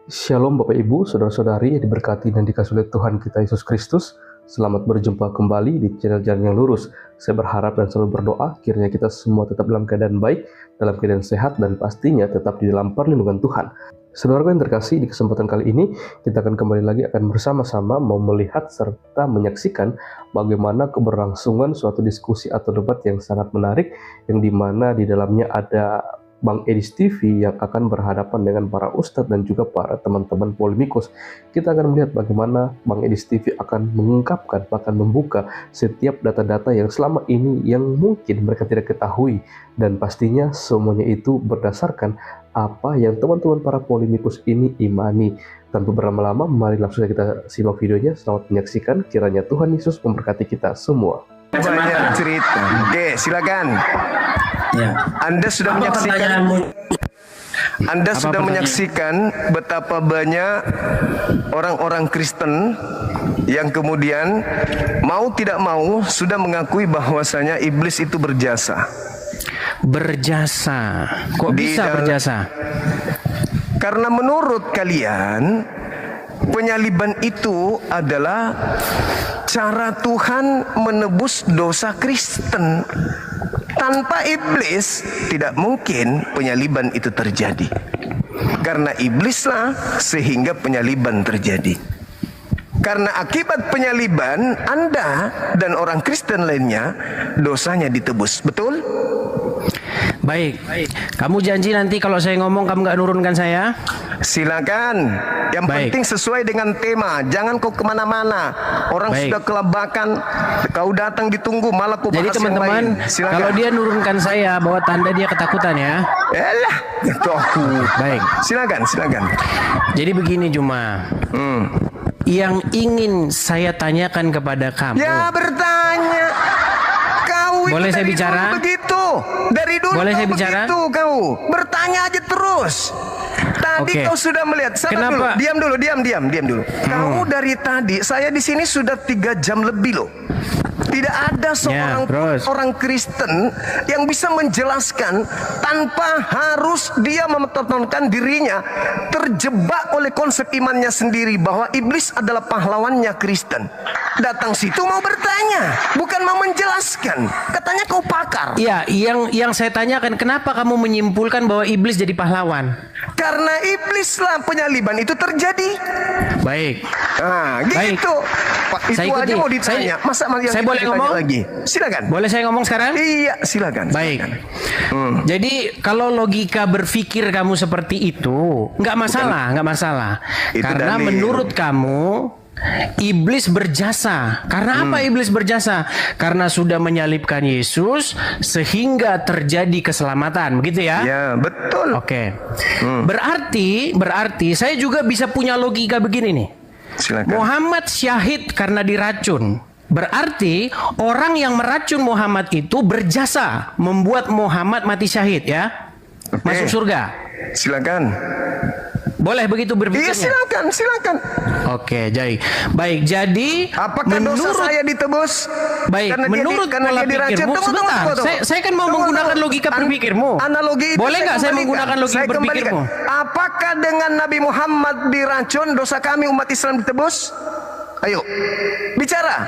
Shalom Bapak Ibu, Saudara-saudari yang diberkati dan dikasihi oleh Tuhan kita Yesus Kristus. Selamat berjumpa kembali di channel Jalan yang Lurus. Saya berharap dan selalu berdoa kiranya kita semua tetap dalam keadaan baik, dalam keadaan sehat, dan pastinya tetap di dalam perlindungan Tuhan. Saudara yang terkasih, di kesempatan kali ini kita akan kembali lagi akan bersama-sama mau melihat serta menyaksikan bagaimana keberlangsungan suatu diskusi atau debat yang sangat menarik, yang dimana di dalamnya ada Bang Edis TV yang akan berhadapan dengan para ustadz dan juga para teman-teman polemikus. Kita akan melihat bagaimana Bang Edis TV akan mengungkapkan, bahkan membuka setiap data-data yang selama ini yang mungkin mereka tidak ketahui. Dan pastinya semuanya itu berdasarkan apa yang teman-teman para polemikus ini imani. Tanpa berlama-lama, mari langsung saja kita simak videonya. Selamat menyaksikan, kiranya Tuhan Yesus memberkati kita semua. Banyak cerita. Oke, silakan. Ya. Anda sudah menyaksikan betapa banyak orang-orang Kristen yang kemudian mau tidak mau sudah mengakui bahwasanya iblis itu berjasa. Berjasa. Kok bisa berjasa? Karena menurut kalian penyaliban itu adalah cara Tuhan menebus dosa Kristen. Tanpa iblis tidak mungkin penyaliban itu terjadi. Karena iblislah sehingga penyaliban terjadi. Karena akibat penyaliban Anda dan orang Kristen lainnya dosanya ditebus. Betul? Baik. Kamu janji nanti kalau saya ngomong kamu nggak nurunkan saya? Silakan. Yang penting sesuai dengan tema. Jangan kau kemana-mana. Orang sudah kelabakan. Kau datang ditunggu malah kau bahas. Jadi teman-teman, kalau dia nurunkan saya, bawa tanda dia ketakutan ya. Elah, itu aku. Baik. Silakan. Jadi begini Juma. Yang ingin saya tanyakan kepada kamu. Ya bertanya. Kau boleh saya bicara? Begitu. Dari dulu boleh saya bicara? Begitu kau. Bertanya aja terus. Tadi kau sudah melihat. Kenapa? Diam dulu. Kau dari tadi, saya di sini sudah 3 jam lebih loh. Tidak ada seorang orang Kristen yang bisa menjelaskan tanpa harus dia mempertontonkan dirinya terjebak oleh konsep imannya sendiri bahwa iblis adalah pahlawannya Kristen. Datang situ mau bertanya, bukan mau menjelaskan. Katanya kau pakar. Iya, yang saya tanyakan, kenapa kamu menyimpulkan bahwa iblis jadi pahlawan? Karena iblislah penyaliban itu terjadi. Baik. Nah, gitu. Pak, itu saya aja mau ditanya. Saya boleh ngomong lagi? Silakan. Boleh saya ngomong sekarang? Iya, silakan. Baik. Jadi kalau logika berpikir kamu seperti itu, nggak masalah. Karena menurut kamu iblis berjasa. Karena apa iblis berjasa? Karena sudah menyalibkan Yesus sehingga terjadi keselamatan. Begitu ya? Ya, betul. Oke. Berarti saya juga bisa punya logika begini nih. Silakan. Muhammad syahid karena diracun. Berarti orang yang meracun Muhammad itu berjasa membuat Muhammad mati syahid ya. Masuk surga. Silakan. Boleh begitu berpikirnya? Iya, silakan. Oke, baik. Jadi apakah dosa saya ditebus? Baik, menurut pola pikirmu, sebentar. Saya kan mau menggunakan logika berpikirmu. Analogi itu boleh nggak saya menggunakan logika berpikirmu? Apakah dengan Nabi Muhammad diracun dosa kami umat Islam ditebus? Ayo, bicara.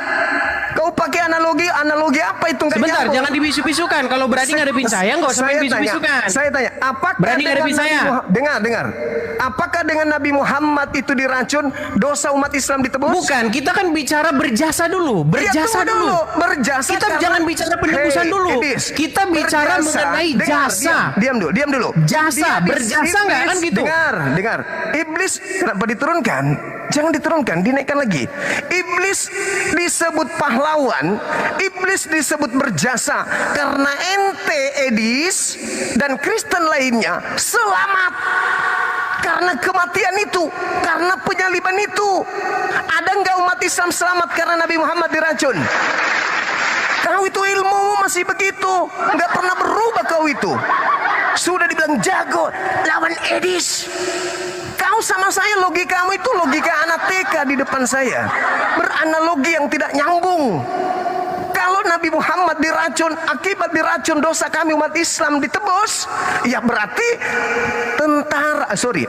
Kau pakai analogi apa itu? Sebentar, jangan dibisu-bisukan. Kalau berani ngadepin saya, nggak usah main bisu-bisukan. Saya tanya, apakah berani ngadepin saya? Dengar. Apakah dengan Nabi Muhammad itu diracun, dosa umat Islam ditebus? Bukan, kita kan bicara berjasa dulu. Berjasa dulu. Berjasa. Kita jangan bicara penebusan dulu. Kita bicara mengenai jasa. Diam dulu. Jasa, berjasa nggak kan gitu? Dengar. Iblis kenapa diturunkan? Jangan diturunkan, dinaikkan lagi. Iblis disebut pahlawan, iblis disebut berjasa karena ente Edis dan Kristen lainnya selamat karena kematian itu, karena penyaliban itu. Ada nggak umat Islam selamat karena Nabi Muhammad diracun? Kau itu ilmu masih begitu, nggak pernah berubah kau itu. Sudah dibilang jago lawan Edis. Kau sama saya logikamu itu logika anak TK di depan saya. Beranalogi yang tidak nyambung. Kalau Nabi Muhammad diracun, akibat diracun dosa kami umat Islam ditebus, ya berarti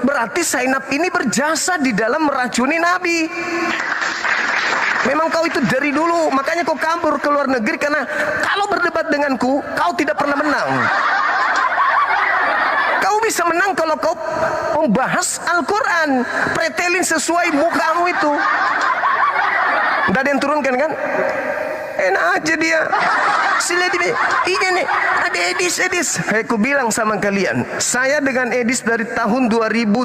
berarti Zainab ini berjasa di dalam meracuni Nabi. Memang kau itu dari dulu, makanya kau kabur ke luar negeri, karena kalau berdebat denganku, kau tidak pernah menang. Kau bisa menang kalau kau membahas Al-Quran, pretelin sesuai mukamu itu. Tidak ada yang turunkan kan? Enak aja dia. Sila dia, ini nih, ada Edis. Aku bilang sama kalian, saya dengan Edis dari tahun 2010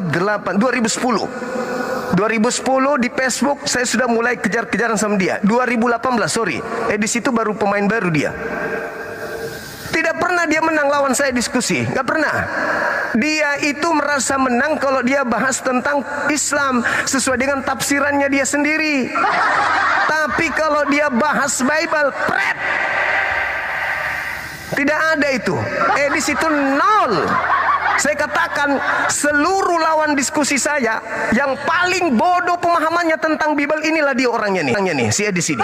di Facebook saya sudah mulai kejar-kejaran sama dia. 2018, Edis itu baru pemain baru dia. Tidak pernah dia menang lawan saya diskusi, nggak pernah. Dia itu merasa menang kalau dia bahas tentang Islam sesuai dengan tafsirannya dia sendiri. Tapi kalau dia bahas Bible, pret, tidak ada itu. Edis itu nol. Saya katakan seluruh lawan diskusi saya yang paling bodoh pemahamannya tentang Bible inilah dia orangnya nih, si Edis ini.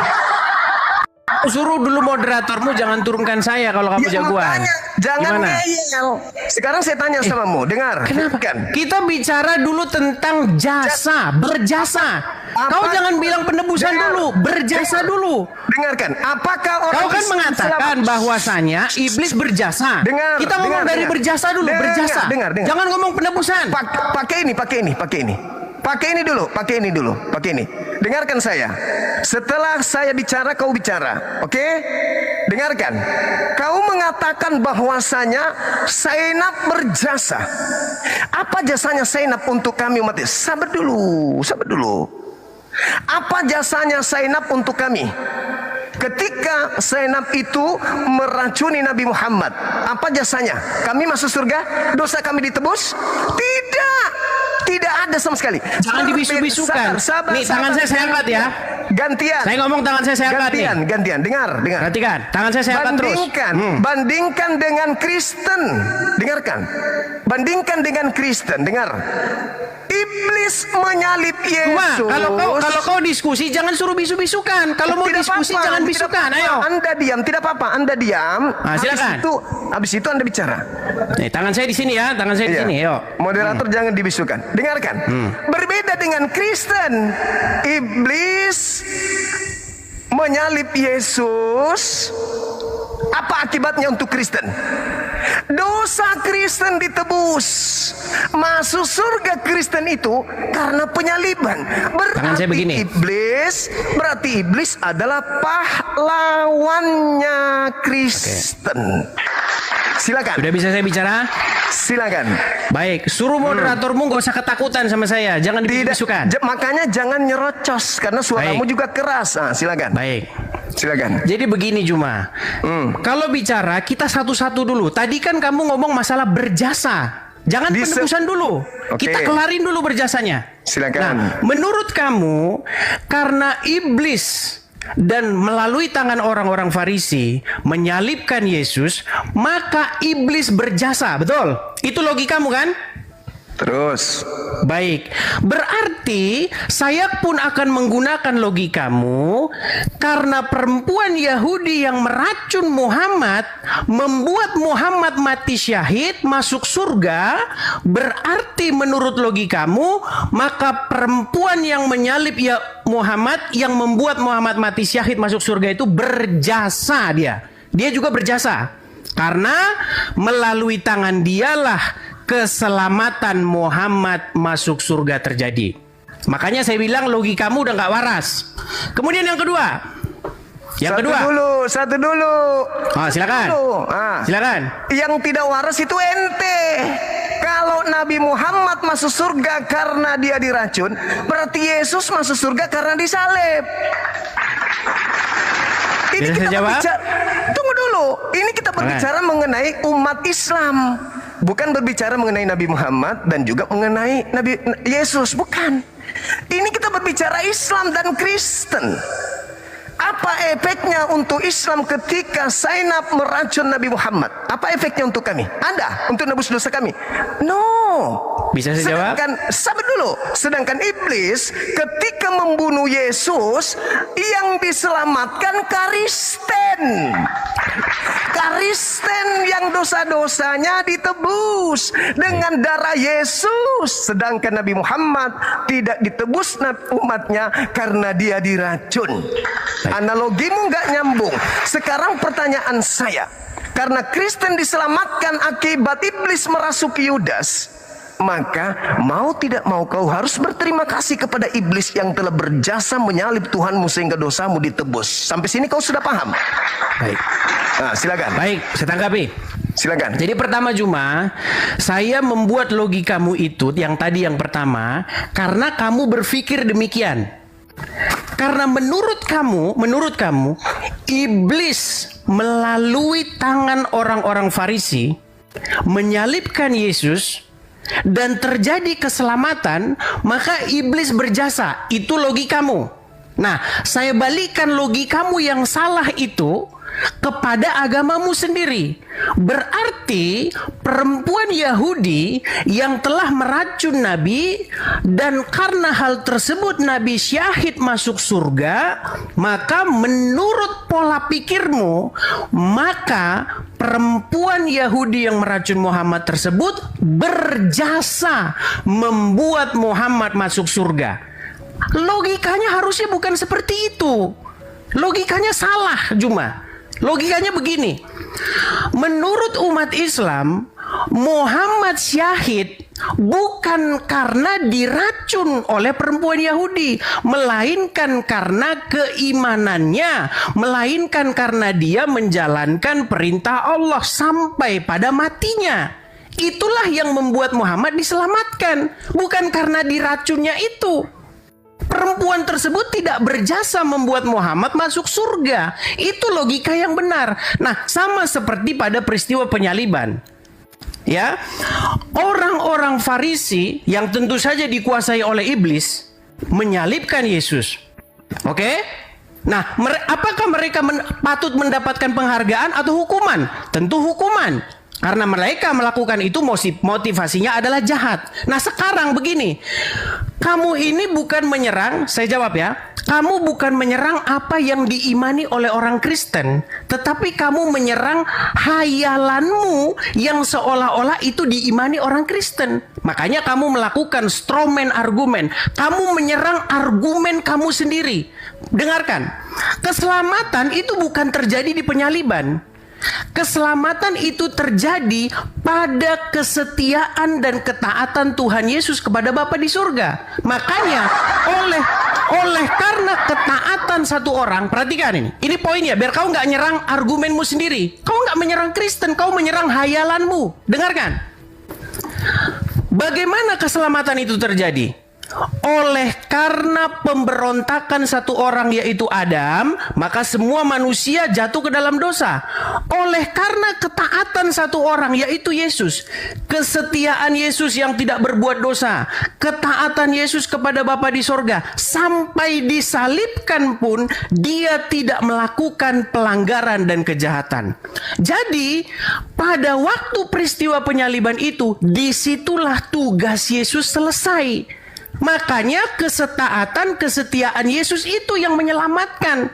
Suruh dulu moderatormu jangan turunkan saya kalau kamu jagoan. Makanya, jangan ngeyel. Sekarang saya tanya samamu, dengar. Kenapa? Kita bicara dulu tentang jasa, berjasa. Kau jangan bilang penebusan dulu, berjasa dulu. Dengarkan, apakah orang Kau kan mengatakan bahwasanya iblis berjasa. Kita ngomong dari berjasa dulu, berjasa. Jangan ngomong penebusan. Pakai ini dulu. Dengarkan saya. Setelah saya bicara, kau bicara. Oke? Dengarkan. Kau mengatakan bahwasanya Zainab berjasa. Apa jasanya Zainab untuk kami umat Islam? Sabar dulu. Apa jasanya Zainab untuk kami? Ketika Zainab itu meracuni Nabi Muhammad, apa jasanya? Kami masuk surga? Dosa kami ditebus? Tidak ada sama sekali. Jangan dibisu-bisukan. Nih, tangan saya angkat ya. Gantian. Saya ngomong tangan saya angkat nih. Gantian. Dengar. Perhatikan, tangan saya angkat terus. Bandingkan dengan Kristen. Dengarkan. Bandingkan dengan Kristen. Dengar. Iblis menyalib Yesus. Kalau kau diskusi jangan suruh bisu-bisukan. Kalau mau diskusi jangan bisukan. Ayo. Anda diam, tidak apa-apa. Anda diam. Silakan. Habis itu Anda bicara. Nih, tangan saya di sini ya. Tangan saya di sini. Ayo. Moderator jangan dibisukan. Dengarkan. Berbeda dengan Kristen. Iblis menyalib Yesus. Apa akibatnya untuk Kristen? Dosa Kristen ditebus. Masuk surga Kristen itu karena penyaliban. Berarti iblis adalah pahlawannya Kristen. Silakan. Sudah bisa saya bicara? Silakan. Baik, suruh moderatormu gak usah ketakutan sama saya. Jangan dibisukan. Makanya jangan nyerocos karena suaramu juga keras. Silakan. Baik. Silakan. Jadi begini Juma. Kalau bicara kita satu-satu dulu. Tadi kan kamu ngomong masalah berjasa. Jangan penebusan dulu. Kita kelarin dulu berjasanya. Silakan. Nah, menurut kamu karena iblis dan melalui tangan orang-orang Farisi menyalibkan Yesus, maka iblis berjasa, betul? Itu logikamu kan? Terus. Baik, berarti saya pun akan menggunakan logikamu karena perempuan Yahudi yang meracun Muhammad membuat Muhammad mati syahid masuk surga. Berarti menurut logikamu maka perempuan yang menyalib Muhammad yang membuat Muhammad mati syahid masuk surga itu berjasa dia. Dia juga berjasa karena melalui tangan dialah keselamatan Muhammad masuk surga terjadi. Makanya saya bilang logikamu udah nggak waras. Kemudian yang kedua. Satu dulu. Silakan. Silakan. Yang tidak waras itu ente. Kalau Nabi Muhammad masuk surga karena dia diracun, berarti Yesus masuk surga karena disalib. Ini kita berbicara. Tunggu dulu. Ini kita berbicara mengenai umat Islam. Bukan berbicara mengenai Nabi Muhammad dan juga mengenai Nabi Yesus. Bukan. Ini kita berbicara Islam dan Kristen. Apa efeknya untuk Islam ketika Zainab meracun Nabi Muhammad? Apa efeknya untuk kami? Anda untuk nebus dosa kami? No. Bisa saya jawab? Sabar dulu. Sedangkan iblis ketika membunuh Yesus, yang diselamatkan Karisten. Karisten yang dosa-dosanya ditebus dengan darah Yesus. Sedangkan Nabi Muhammad tidak ditebus umatnya karena dia diracun. Analogimu nggak nyambung. Sekarang pertanyaan saya, karena Kristen diselamatkan akibat iblis merasuki Yudas, maka mau tidak mau kau harus berterima kasih kepada iblis yang telah berjasa menyalib Tuhanmu sehingga dosamu ditebus. Sampai sini kau sudah paham? Baik. Nah, silakan. Baik, saya tanggapi. Silakan. Jadi pertama Juma, saya membuat logikamu itu yang tadi yang pertama karena kamu berpikir demikian. Karena menurut kamu iblis melalui tangan orang-orang Farisi menyalibkan Yesus dan terjadi keselamatan, maka iblis berjasa. Itu logikamu. Nah, saya balikkan logikamu yang salah itu kepada agamamu sendiri. Berarti perempuan Yahudi yang telah meracun Nabi, dan karena hal tersebut Nabi syahid masuk surga, maka menurut pola pikirmu, maka perempuan Yahudi yang meracun Muhammad tersebut berjasa membuat Muhammad masuk surga. Logikanya harusnya bukan seperti itu. Logikanya salah, Juma. Logikanya begini. Menurut umat Islam, Muhammad syahid bukan karena diracun oleh perempuan Yahudi, melainkan karena keimanannya, melainkan karena dia menjalankan perintah Allah sampai pada matinya. Itulah yang membuat Muhammad diselamatkan, bukan karena diracunnya itu. Perempuan tersebut tidak berjasa membuat Muhammad masuk surga. Itu logika yang benar. Nah, sama seperti pada peristiwa penyaliban. Ya, orang-orang Farisi yang tentu saja dikuasai oleh iblis menyalibkan Yesus. Oke? Nah, apakah mereka patut mendapatkan penghargaan atau hukuman? Tentu hukuman. Karena mereka melakukan itu motivasinya adalah jahat. Nah, sekarang begini. Kamu ini bukan menyerang, saya jawab ya. Kamu bukan menyerang apa yang diimani oleh orang Kristen, tetapi kamu menyerang hayalanmu yang seolah-olah itu diimani orang Kristen. Makanya kamu melakukan strawman argumen. Kamu menyerang argumen kamu sendiri. Dengarkan. Keselamatan itu bukan terjadi di penyaliban. Keselamatan itu terjadi pada kesetiaan dan ketaatan Tuhan Yesus kepada Bapa di surga. Makanya oleh karena ketaatan satu orang, perhatikan ini poinnya, biar kau nggak nyerang argumenmu sendiri. Kau nggak menyerang Kristen, kau menyerang hayalanmu. Dengarkan. Bagaimana keselamatan itu terjadi? Oleh karena pemberontakan satu orang yaitu Adam, maka semua manusia jatuh ke dalam dosa. Oleh karena ketaatan satu orang yaitu Yesus, kesetiaan Yesus yang tidak berbuat dosa, ketaatan Yesus kepada Bapa di sorga, sampai disalibkan pun dia tidak melakukan pelanggaran dan kejahatan. Jadi pada waktu peristiwa penyaliban itu, disitulah tugas Yesus selesai. Makanya kesetiaan Yesus itu yang menyelamatkan.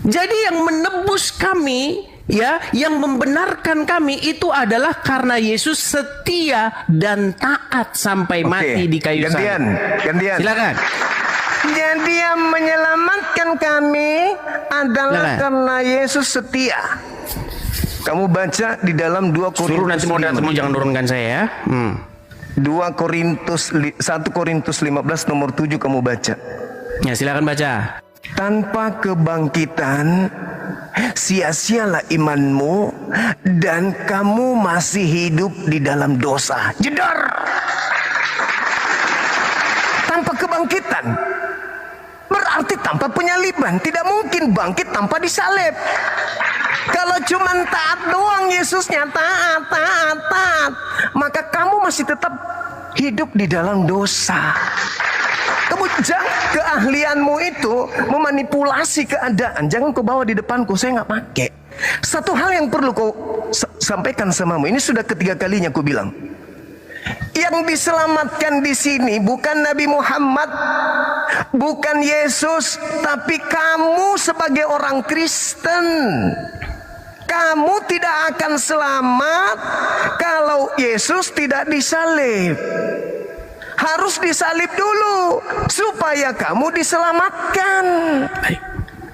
Jadi yang menebus kami, ya, yang membenarkan kami itu adalah karena Yesus setia dan taat sampai mati di kayu salib. Gantian. Silakan. Jadi yang menyelamatkan kami adalah karena Yesus setia. Kamu baca di dalam 2 Korintus. Suruh nanti mau jangan turunkan saya ya. 1 Korintus 15 nomor 7 kamu baca. Ya, silakan baca. Tanpa kebangkitan sia-sialah imanmu dan kamu masih hidup di dalam dosa. Jedar. Tanpa kebangkitan berarti tanpa penyaliban. Tidak mungkin bangkit tanpa disalib. Kalau cuma taat doang Yesusnya, taat, maka kamu masih tetap hidup di dalam dosa. Kamu keahlianmu itu memanipulasi keadaan. Jangan kau bawa di depanku, saya nggak pakai. Satu hal yang perlu kau sampaikan samamu. Ini sudah ketiga kalinya aku bilang. Yang diselamatkan di sini bukan Nabi Muhammad, bukan Yesus, tapi kamu sebagai orang Kristen. Kamu tidak akan selamat kalau Yesus tidak disalib. Harus disalib dulu supaya kamu diselamatkan.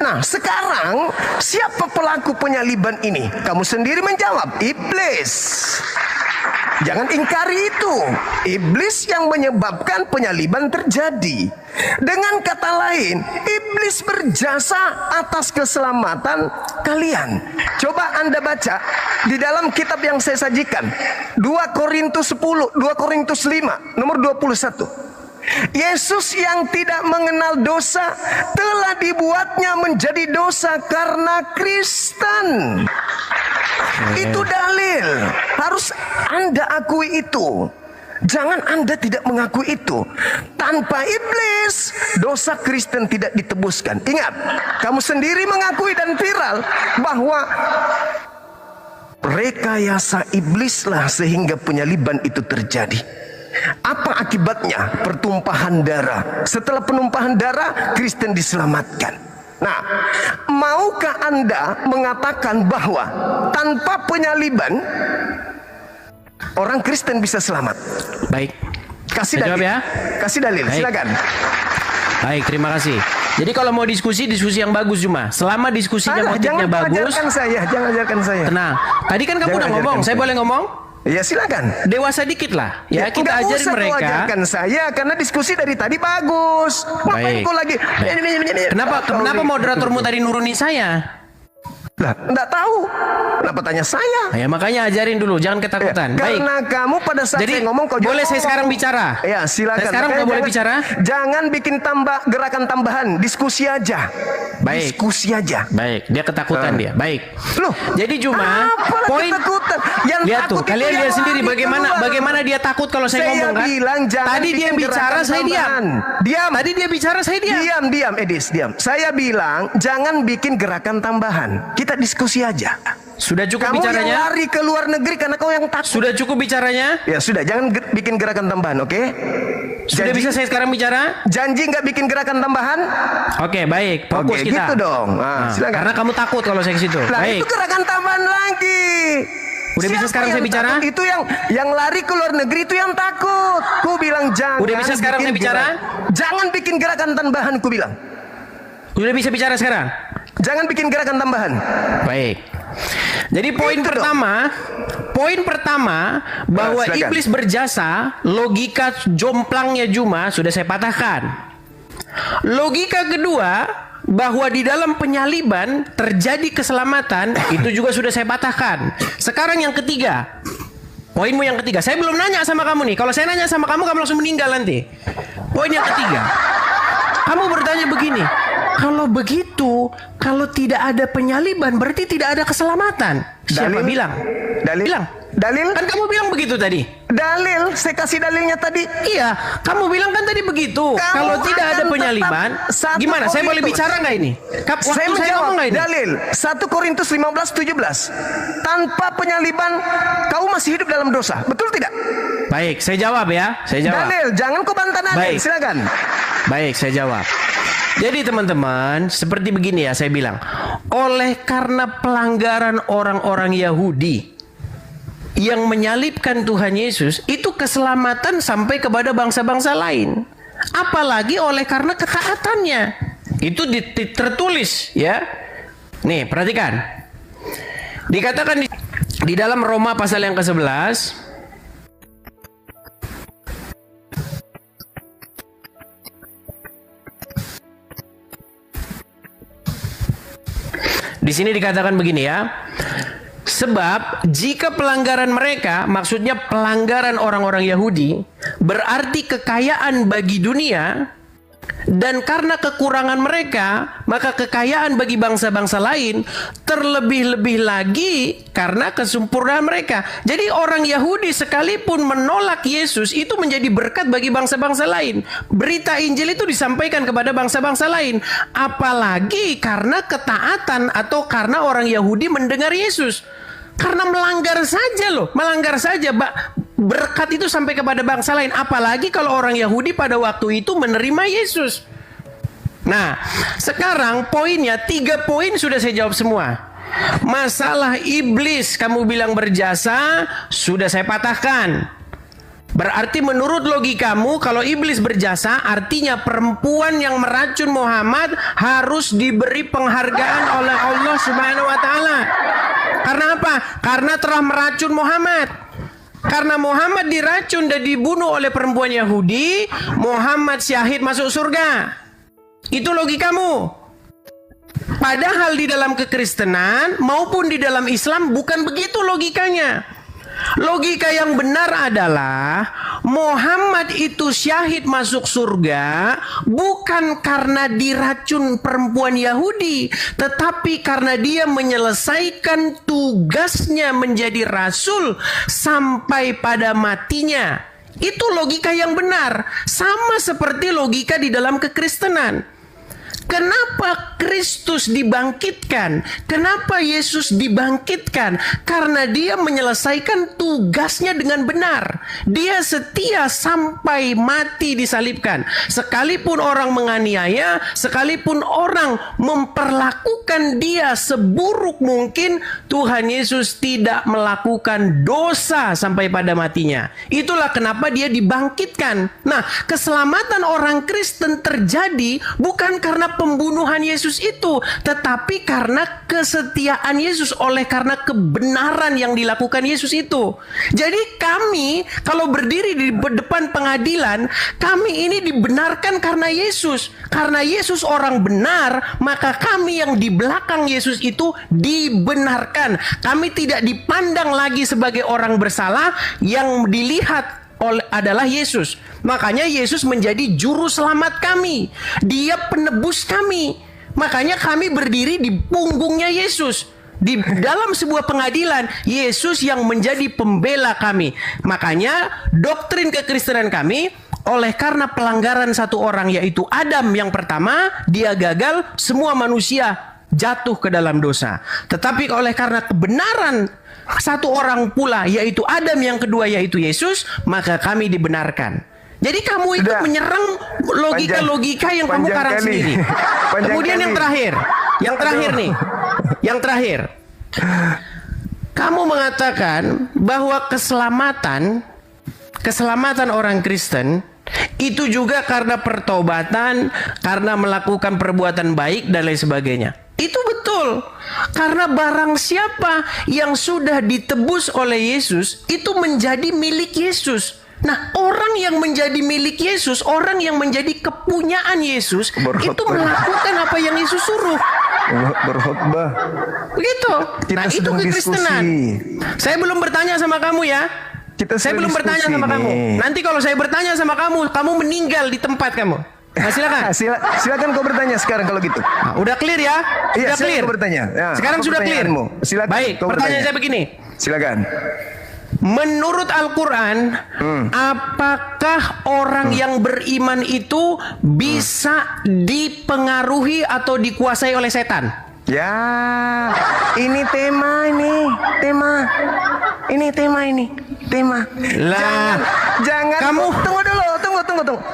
Nah, sekarang siapa pelaku penyaliban ini? Kamu sendiri menjawab, iblis. Jangan ingkari itu. Iblis yang menyebabkan penyaliban terjadi. Dengan kata lain, iblis berjasa atas keselamatan kalian. Coba Anda baca di dalam kitab yang saya sajikan, 2 Korintus 10, 2 Korintus 5, nomor 21. Yesus yang tidak mengenal dosa telah dibuatnya menjadi dosa karena Kristen. Itu dalil. Harus Anda akui itu. Jangan Anda tidak mengakui itu. Tanpa iblis, dosa Kristen tidak ditebuskan. Ingat, kamu sendiri mengakui dan viral bahwa rekayasa iblislah sehingga penyaliban itu terjadi. Apa akibatnya? Pertumpahan darah. Setelah penumpahan darah, Kristen diselamatkan. Nah, maukah Anda mengatakan bahwa tanpa penyaliban orang Kristen bisa selamat? Baik. Kasih Saya dalil. jawab ya. Kasih dalil, Baik. silakan. Baik, terima kasih. Jadi kalau mau diskusi yang bagus cuma. Selama diskusinya motifnya Jangan bagus. ajarkan saya, jangan ajarkan saya. Tenang. Tadi kan kamu Jangan udah ngomong, ajarkan saya saya. boleh ngomong? Ya silakan. Dewasa dikit lah. Ya, kita nggak ajarin usah kau mereka. ajarkan saya karena diskusi dari tadi bagus. Ngapain Baik. kau lagi? Kenapa moderatormu tadi nurunin saya? Lah, enggak tahu. Kenapa tanya saya? Ya makanya ajarin dulu, jangan ketakutan. Baik. Karena kamu pada saat Jadi saya ngomong kau boleh jangan saya sekarang ngomong. bicara? Ya silakan. Saya sekarang Makanya udah boleh bicara? Jangan bikin gerakan tambahan, diskusi aja. Baik. Diskusi aja. Baik, dia ketakutan dia. Baik. Loh, Jadi cuma apalah poin ketakutan? Yang lihat tuh, takut itu kalian yang lihat sendiri lari bagaimana keluar. dia takut kalau saya ngomong kan? bilang jangan Tadi dia bikin bicara, gerakan saya diam. tambahan. Diam. Tadi dia bicara, saya diam. Diam, Edis, diam. Saya bilang jangan bikin gerakan tambahan. Kita diskusi aja. Sudah cukup Kamu yang bicaranya? lari ke luar negeri karena kau yang takut. Sudah cukup bicaranya? Ya sudah, jangan bikin gerakan tambahan, oke? Sudah bisa saya sekarang bicara? Janji nggak bikin gerakan tambahan? Oke, baik. Fokus Oke, kita. gitu dong. Nah, silakan. Karena kamu takut kalau saya ke situ. Nah, Baik. itu gerakan tambahan lagi. Udah bisa sekarang yang saya bicara? takut? Itu yang lari ke luar negeri itu yang takut. Ku bilang jangan. Udah bisa sekarang bikin saya bicara? Jangan bikin gerakan tambahan, ku bilang. Sudah bisa bicara sekarang? Jangan bikin gerakan tambahan. Baik. Jadi poin Itu pertama bahwa silakan. iblis berjasa, logika jomplangnya Juma sudah saya patahkan. Logika kedua bahwa di dalam penyaliban terjadi keselamatan itu juga sudah saya patahkan. Sekarang yang ketiga. Poinmu yang ketiga. Saya belum nanya sama kamu nih. Kalau saya nanya sama kamu langsung meninggal nanti. Poin yang ketiga. Kamu bertanya begini. Kalau begitu, kalau tidak ada penyaliban berarti tidak ada keselamatan. Siapa Dalil? bilang? Dalil? Bilang. Dalil? Kan kamu bilang begitu tadi. Dalil, saya kasih dalilnya tadi. Iya, kamu bilang kan tadi begitu. Kamu Kalau tidak ada akan penyaliban, tetap satu gimana? Saya boleh Korintus. bicara nggak ini? Waktu Saya saya menjawab ngomong nggak ini? dalil 1 Korintus 15:17. Tanpa penyaliban kau masih hidup dalam dosa. Betul tidak? Baik, saya jawab ya. Saya jawab. Dalil, jangan kau bantah dalil. Baik. Silakan. Baik, saya jawab. Jadi teman-teman, seperti begini ya saya bilang. Oleh karena pelanggaran orang-orang Yahudi yang menyalibkan Tuhan Yesus, itu keselamatan sampai kepada bangsa-bangsa lain. Apalagi oleh karena ketaatannya. Itu tertulis ya. Nih, perhatikan. Dikatakan di dalam Roma pasal yang ke-11. Di sini dikatakan begini ya. Sebab jika pelanggaran mereka, maksudnya pelanggaran orang-orang Yahudi, berarti kekayaan bagi dunia, dan karena kekurangan mereka, maka kekayaan bagi bangsa-bangsa lain, terlebih-lebih lagi karena kesempurnaan mereka. Jadi orang Yahudi sekalipun menolak Yesus, itu menjadi berkat bagi bangsa-bangsa lain. Berita Injil itu disampaikan kepada bangsa-bangsa lain. Apalagi karena ketaatan atau karena orang Yahudi mendengar Yesus. Karena melanggar saja loh, melanggar saja. berkat itu sampai kepada bangsa lain. Apalagi kalau orang Yahudi pada waktu itu menerima Yesus. Nah, sekarang poinnya 3 poin sudah saya jawab semua. Masalah iblis kamu bilang berjasa, sudah saya patahkan. Berarti menurut logikamu kalau iblis berjasa artinya perempuan yang meracun Muhammad harus diberi penghargaan oleh Allah Subhanahu wa taala. Karena apa? Karena telah meracun Muhammad. Karena Muhammad diracun dan dibunuh oleh perempuan Yahudi, Muhammad syahid masuk surga. Itu logikamu. Padahal di dalam kekristenan maupun di dalam Islam bukan begitu logikanya. Logika yang benar adalah Muhammad itu syahid masuk surga bukan karena diracun perempuan Yahudi, tetapi karena dia menyelesaikan tugasnya menjadi rasul sampai pada matinya. Itu logika yang benar, sama seperti logika di dalam kekristenan. Kenapa Kristus dibangkitkan? Kenapa Yesus dibangkitkan? Karena dia menyelesaikan tugasnya dengan benar. Dia setia sampai mati disalibkan. Sekalipun orang menganiaya, sekalipun orang memperlakukan dia seburuk mungkin, Tuhan Yesus tidak melakukan dosa sampai pada matinya. Itulah kenapa dia dibangkitkan. Nah, keselamatan orang Kristen terjadi bukan karena pembunuhan Yesus itu, tetapi karena kesetiaan Yesus, oleh karena kebenaran yang dilakukan Yesus itu. Jadi kami kalau berdiri di depan pengadilan, kami ini dibenarkan karena Yesus. Karena Yesus orang benar, maka kami yang di belakang Yesus itu dibenarkan. Kami tidak dipandang lagi sebagai orang bersalah, yang dilihat adalah Yesus. Makanya Yesus menjadi juru selamat kami. Dia penebus kami. Makanya kami berdiri di punggungnya Yesus. Di dalam sebuah pengadilan, Yesus yang menjadi pembela kami. Makanya doktrin kekristenan kami, oleh karena pelanggaran satu orang yaitu Adam yang pertama, dia gagal, semua manusia jatuh ke dalam dosa. Tetapi oleh karena kebenaran satu orang pula yaitu Adam yang kedua yaitu Yesus, maka kami dibenarkan. Jadi kamu itu menyerang logika-logika yang kamu karang sendiri. Kemudian yang terakhir nih. Yang terakhir. Kamu mengatakan bahwa keselamatan orang Kristen itu juga karena pertobatan, karena melakukan perbuatan baik dan lain sebagainya. Itu betul. Karena barang siapa yang sudah ditebus oleh Yesus, itu menjadi milik Yesus. Nah, orang yang menjadi milik Yesus, orang yang menjadi kepunyaan Yesus, itu melakukan apa yang Yesus suruh. Berkhotbah. Begitu. Nah, itu kekristenan. Saya belum bertanya sama kamu ya. Saya belum bertanya sama kamu. Nanti kalau saya bertanya sama kamu, kamu meninggal di tempat kamu. Nah, silakan. Silakan kau bertanya sekarang kalau gitu. Nah, udah clear ya? Iya, sudah clear. Bertanya. Ya, sekarang sudah clear. Silakan. Baik, pertanyaan saya begini. Silakan. Menurut Al-Quran, apakah orang yang beriman itu bisa dipengaruhi atau dikuasai oleh setan? Ya, ini tema. Lah, jangan kamu tunggu dulu.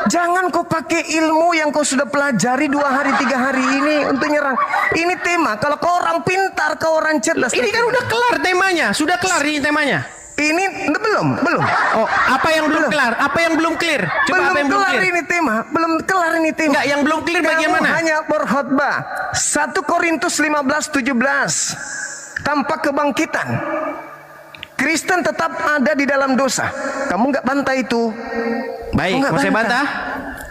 Jangan kau pakai ilmu yang kau sudah pelajari 2 hari 3 hari ini untuk nyerang. Ini tema. Kalau kau orang pintar, kau orang cerdas. Ini kan udah kelar temanya, sudah kelar ini temanya. Ini belum. Oh, apa yang belum kelar? Apa yang belum clear? Coba apa yang belum clear? Belum kelar ini tema. Enggak, yang belum clear bagian mana? Hanya berkhotbah. 1 Korintus 15:17. Tanpa kebangkitan, Kristen tetap ada di dalam dosa. Kamu nggak bantah itu? Baik, mau saya bantah?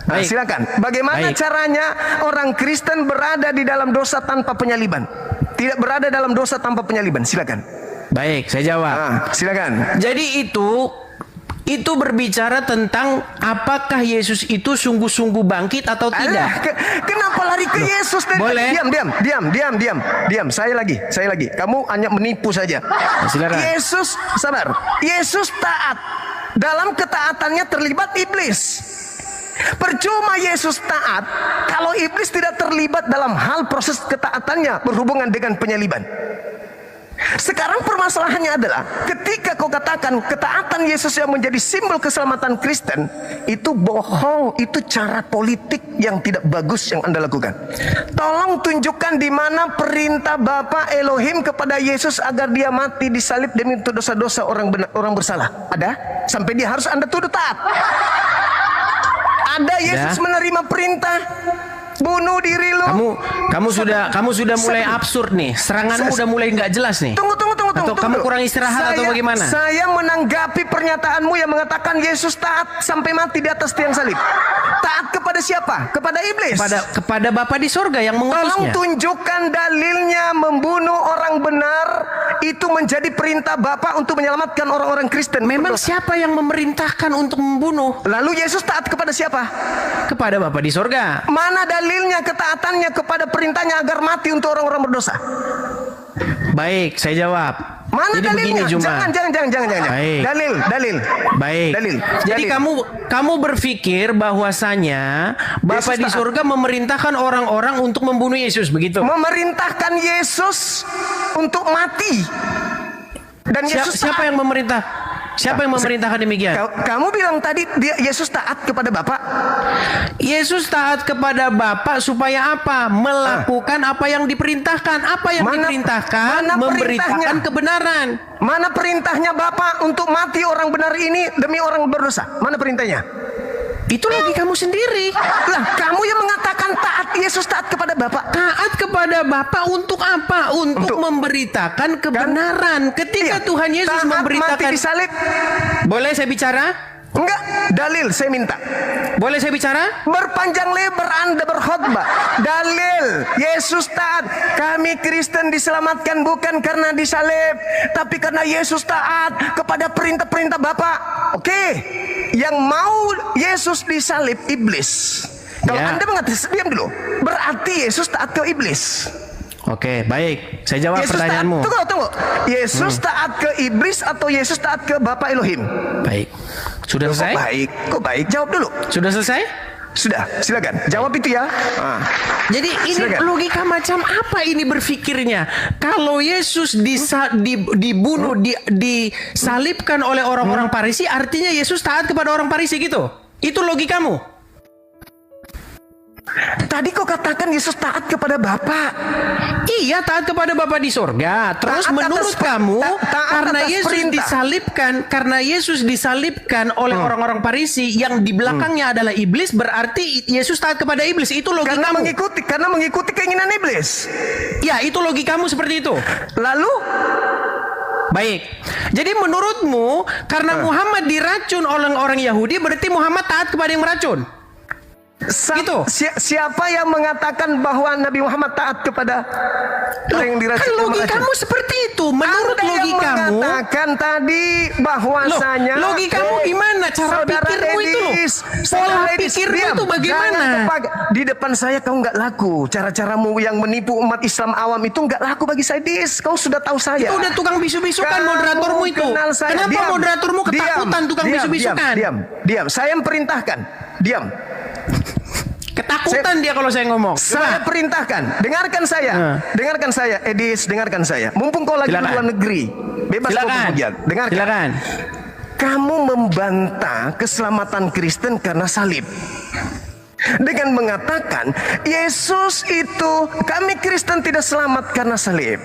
Nah, silakan. Bagaimana caranya orang Kristen berada di dalam dosa tanpa penyaliban? Tidak berada dalam dosa tanpa penyaliban. Silakan. Baik, saya jawab. Silakan. Jadi itu berbicara tentang apakah Yesus itu sungguh-sungguh bangkit atau tidak. Kenapa lari ke Yesus? Boleh. Diam. Saya lagi. Kamu hanya menipu saja. Silakan. Yesus taat. Dalam ketaatannya terlibat iblis. Percuma Yesus taat kalau iblis tidak terlibat dalam hal proses ketaatannya berhubungan dengan penyaliban. Sekarang permasalahannya adalah ketika kau katakan ketaatan Yesus yang menjadi simbol keselamatan Kristen, itu bohong, itu cara politik yang tidak bagus yang Anda lakukan. Tolong tunjukkan di mana perintah Bapa Elohim kepada Yesus agar dia mati disalib demi untuk dosa-dosa orang bersalah. Ada? Sampai dia harus Anda tuduh taat. Ada Yesus menerima perintah bunuh diri lo. Kamu sudah mulai absurd nih. Seranganmu udah mulai nggak jelas nih. Tunggu. Atau kamu kurang istirahat atau bagaimana? Saya menanggapi pernyataanmu yang mengatakan Yesus taat sampai mati di atas tiang salib. Taat kepada siapa? Kepada iblis. Kepada Bapa di sorga yang mengutusnya. Tolong tunjukkan dalilnya membunuh orang benar itu menjadi perintah Bapa untuk menyelamatkan orang-orang Kristen. Memang siapa yang memerintahkan untuk membunuh? Lalu Yesus taat kepada siapa? Kepada Bapa di sorga. Mana dalilnya ketaatannya kepada perintahnya agar mati untuk orang-orang berdosa? Baik, saya jawab. Mana jadi dalilnya? Begini, Juma. Jangan. Baik. Dalil. Baik. Dalil. Jadi kamu berpikir bahwasanya Bapa di surga memerintahkan orang-orang untuk membunuh Yesus, begitu? Memerintahkan Yesus untuk mati. Dan siapa yang memerintah? Siapa yang memerintahkan demikian? Kamu bilang tadi Yesus taat kepada Bapa. Yesus taat kepada Bapa supaya apa? Melakukan apa yang diperintahkan. Apa yang diperintahkan? Memberitakan kebenaran. Mana perintahnya Bapa untuk mati orang benar ini demi orang berdosa? Mana perintahnya? Itu lagi kamu sendiri. Lah, kamu yang mengatakan taat Yesus taat kepada Bapa. Taat kepada Bapa untuk apa? Untuk memberitakan kebenaran. Ketika Tuhan Yesus memberitakan mati disalib. Boleh saya bicara? Enggak, dalil saya minta. Boleh saya bicara? Berpanjang lebar Anda berkhotbah. Dalil Yesus taat. Kami Kristen diselamatkan bukan karena disalib, tapi karena Yesus taat kepada perintah-perintah Bapa. Oke. Yang mau Yesus disalib iblis. Kalau Anda mengatakan, diam dulu. Berarti Yesus taat ke iblis. Oke, baik. Saya jawab pertanyaanmu. Tunggu. Yesus taat ke iblis atau Yesus taat ke Bapa Elohim? Baik. Sudah selesai? Kok baik? Jawab dulu. Sudah selesai? Sudah, silakan. Jawab itu ya. Jadi ini logika macam apa ini berpikirnya? Kalau Yesus dibunuh, disalibkan oleh orang-orang Farisi, artinya Yesus taat kepada orang Farisi gitu? Itu logikamu? Tadi kau katakan Yesus taat kepada Bapa. Iya, taat kepada Bapa di sorga. Terus taat menurut kamu karena Yesus disalibkan oleh orang-orang Farisi yang di belakangnya adalah iblis, berarti Yesus taat kepada iblis. Itu logikamu. Karena mengikuti keinginan iblis. Ya, itu logikamu seperti itu. Lalu baik. Jadi menurutmu karena Muhammad diracun oleh orang Yahudi, berarti Muhammad taat kepada yang meracun? Gitu. Siapa yang mengatakan bahwa Nabi Muhammad taat kepada orang yang diracun? Kan logikamu seperti itu. Menurut logikamu mengatakan tadi bahwasanya logikamu gimana? Cara pikirmu itu loh. Pola pikirmu itu bagaimana? Di depan saya kau nggak laku. Cara-caramu yang menipu umat Islam awam itu nggak laku bagi saya, Dis. Kau sudah tahu saya. Itu udah tukang bisu-bisukan moderatormu itu. Kenapa moderatormu ketakutan tukang bisu-bisukan? Diam. Saya memerintahkan. Diam. Ketakutan dia kalau saya ngomong. Saya perintahkan. Dengarkan saya. Edis, dengarkan saya. Mumpung kau lagi di luar negeri, bebas kau berhujat. Dengarkan. Kamu membantah keselamatan Kristen karena salib. Dengan mengatakan Yesus itu, kami Kristen tidak selamat karena salib,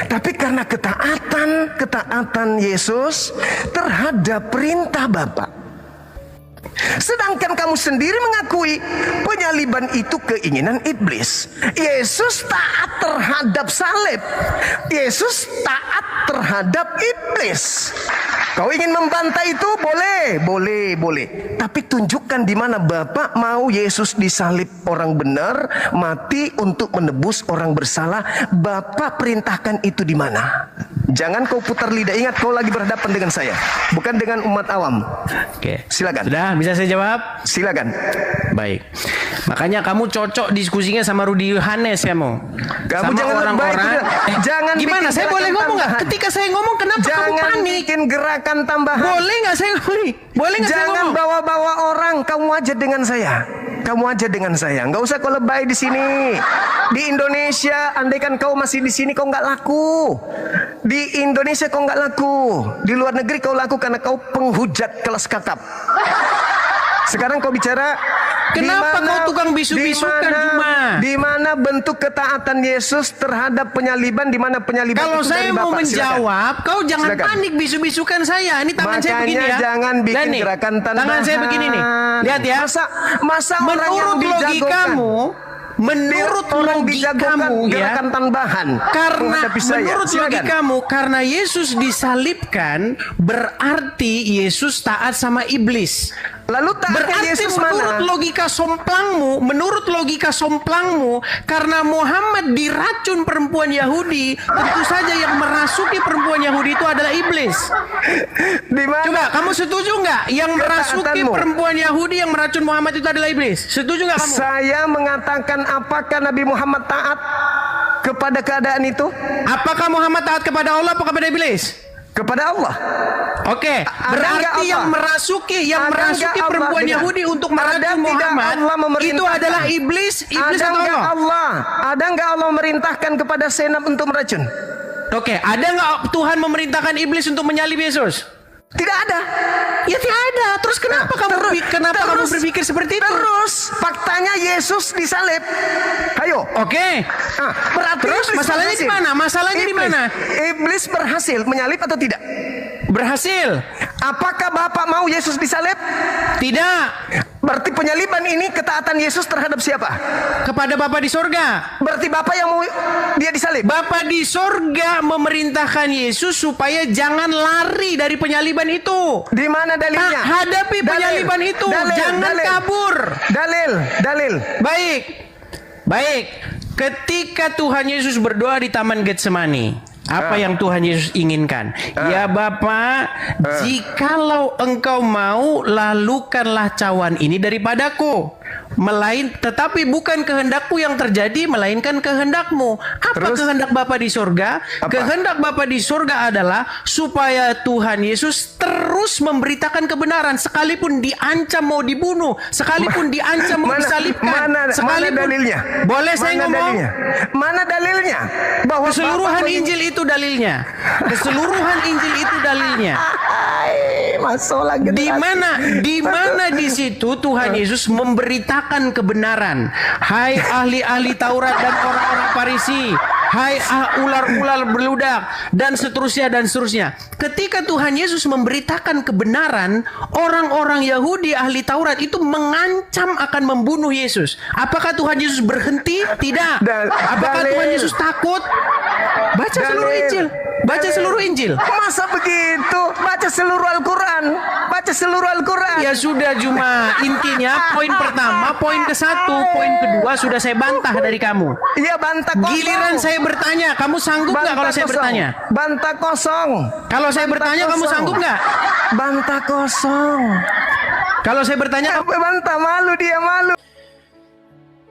tapi karena ketaatan Yesus terhadap perintah Bapa. Sedangkan kamu sendiri mengakui penyaliban itu keinginan iblis. Yesus taat terhadap salib. Yesus taat terhadap iblis. Kau ingin membantah itu? Boleh. Tapi tunjukkan di mana Bapa mau Yesus disalib orang benar, mati untuk menebus orang bersalah. Bapa perintahkan itu di mana? Jangan kau putar lidah. Ingat, kau lagi berhadapan dengan saya, bukan dengan umat awam. Oke. Silakan. Sudah, bisa saya jawab? Silakan. Baik. Makanya kamu cocok diskusinya sama Rudy Yohanes ya, Mo. Kamu sama jangan orang-orang. Jangan. Gimana? Saya boleh ngomong nggak? Ketika saya ngomong, kenapa kamu panik? Jangan bikin gerakan tambahan. Boleh nggak saya ngomong? Boleh nggak saya ngomong? Jangan bawa-bawa orang. Kamu aja dengan saya. Nggak usah kau lebay di sini. Di Indonesia, andaikan kau masih di sini, kau nggak laku. Di Indonesia kau nggak laku, di luar negeri kau laku karena kau penghujat kelas kakap. Sekarang kau bicara, Kenapa kau tukang bisu-bisukan cuma? Di mana bentuk ketaatan Yesus terhadap penyaliban? Di mana penyaliban Kalau itu saya dari mau Bapak? menjawab, kau jangan Silakan. panik bisu-bisukan saya. Ini tangan saya begini Makanya ya. jangan bikin Lihat nih, gerakan tangan. tangan saya begini nih. Lihat ya. Masa orang yang Menurut dijagokan, logikamu, menurut orang dijagokan logikamu ya, gerakan tambahan karena menghadapi saya. menurut Silakan. logikamu, karena Yesus disalibkan, berarti Yesus taat sama iblis. Lalu taatnya Berarti Yesus menurut mana? logika somplangmu, karena Muhammad diracun perempuan Yahudi, tentu saja yang merasuki perempuan Yahudi itu adalah iblis. Di mana? Coba kamu setuju nggak? Yang merasuki Ketaatanmu. perempuan Yahudi yang meracun Muhammad itu adalah iblis? Setuju nggak kamu? Saya mengatakan, apakah Nabi Muhammad taat kepada keadaan itu? Apakah Muhammad taat kepada Allah atau kepada iblis? Kepada Allah. Oke, Ada berarti nggak Allah? yang merasuki Ada nggak Allah? perempuan Dengar. Yahudi untuk Ada meracun tidak Muhammad Allah itu memerintahkan? adalah iblis Ada atau nggak Allah? Allah? Ada nggak Allah merintahkan kepada senap untuk meracun? Oke, ada nggak Tuhan memerintahkan iblis untuk menyalib Yesus? Tidak ada. Ya tidak ada. Terus kenapa kamu berpikir seperti itu? Terus faktanya Yesus disalib. Ayo. Oke. Berarti Terus iblis masalahnya di berhasil. mana? Masalahnya di mana? Iblis berhasil menyalib atau tidak? Berhasil. Apakah Bapak mau Yesus disalib? Tidak. Berarti penyaliban ini ketaatan Yesus terhadap siapa? Kepada Bapa di sorga. Berarti Bapak yang mau dia disalib? Bapa di sorga memerintahkan Yesus supaya jangan lari dari penyaliban itu. Di mana dalilnya? Hadapi penyaliban itu. Jangan kabur. Dalil. Baik. Ketika Tuhan Yesus berdoa di Taman Getsemani, apa yang Tuhan Yesus inginkan? Ya Bapa, jikalau engkau mau, lalukanlah cawan ini daripadaku. Tetapi bukan kehendakku yang terjadi, melainkan kehendakmu. Apa kehendak Bapa di sorga? Kehendak Bapa di sorga adalah supaya Tuhan Yesus terus memberitakan kebenaran, sekalipun diancam mau dibunuh, sekalipun diancam mau disalibkan, mana dalilnya? Boleh saya ngomong? Mana dalilnya? Bahwa Keseluruhan Injil itu dalilnya. Keseluruhan Injil itu dalilnya. Masuk lagi. Di mana di situ Tuhan Yesus memberitakan kebenaran. Hai ahli-ahli Taurat dan orang-orang Farisi, hai ular-ular beludak, dan seterusnya. Ketika Tuhan Yesus memberitakan kebenaran, orang-orang Yahudi ahli Taurat itu mengancam akan membunuh Yesus. Apakah Tuhan Yesus berhenti? Tidak. Apakah Tuhan Yesus takut? Baca seluruh Injil. Baca seluruh Injil. Masa begitu? Baca seluruh Al-Quran. Ya sudah, cuma intinya poin pertama, poin ke-1, poin kedua sudah saya bantah dari kamu. Iya, bantah kosong. Giliran saya bertanya, kamu sanggup nggak kalau saya bertanya? Bantah kosong. Kalau saya bertanya, kamu sanggup nggak? Bantah kosong. Kalau saya bertanya, Bantah, malu dia, malu.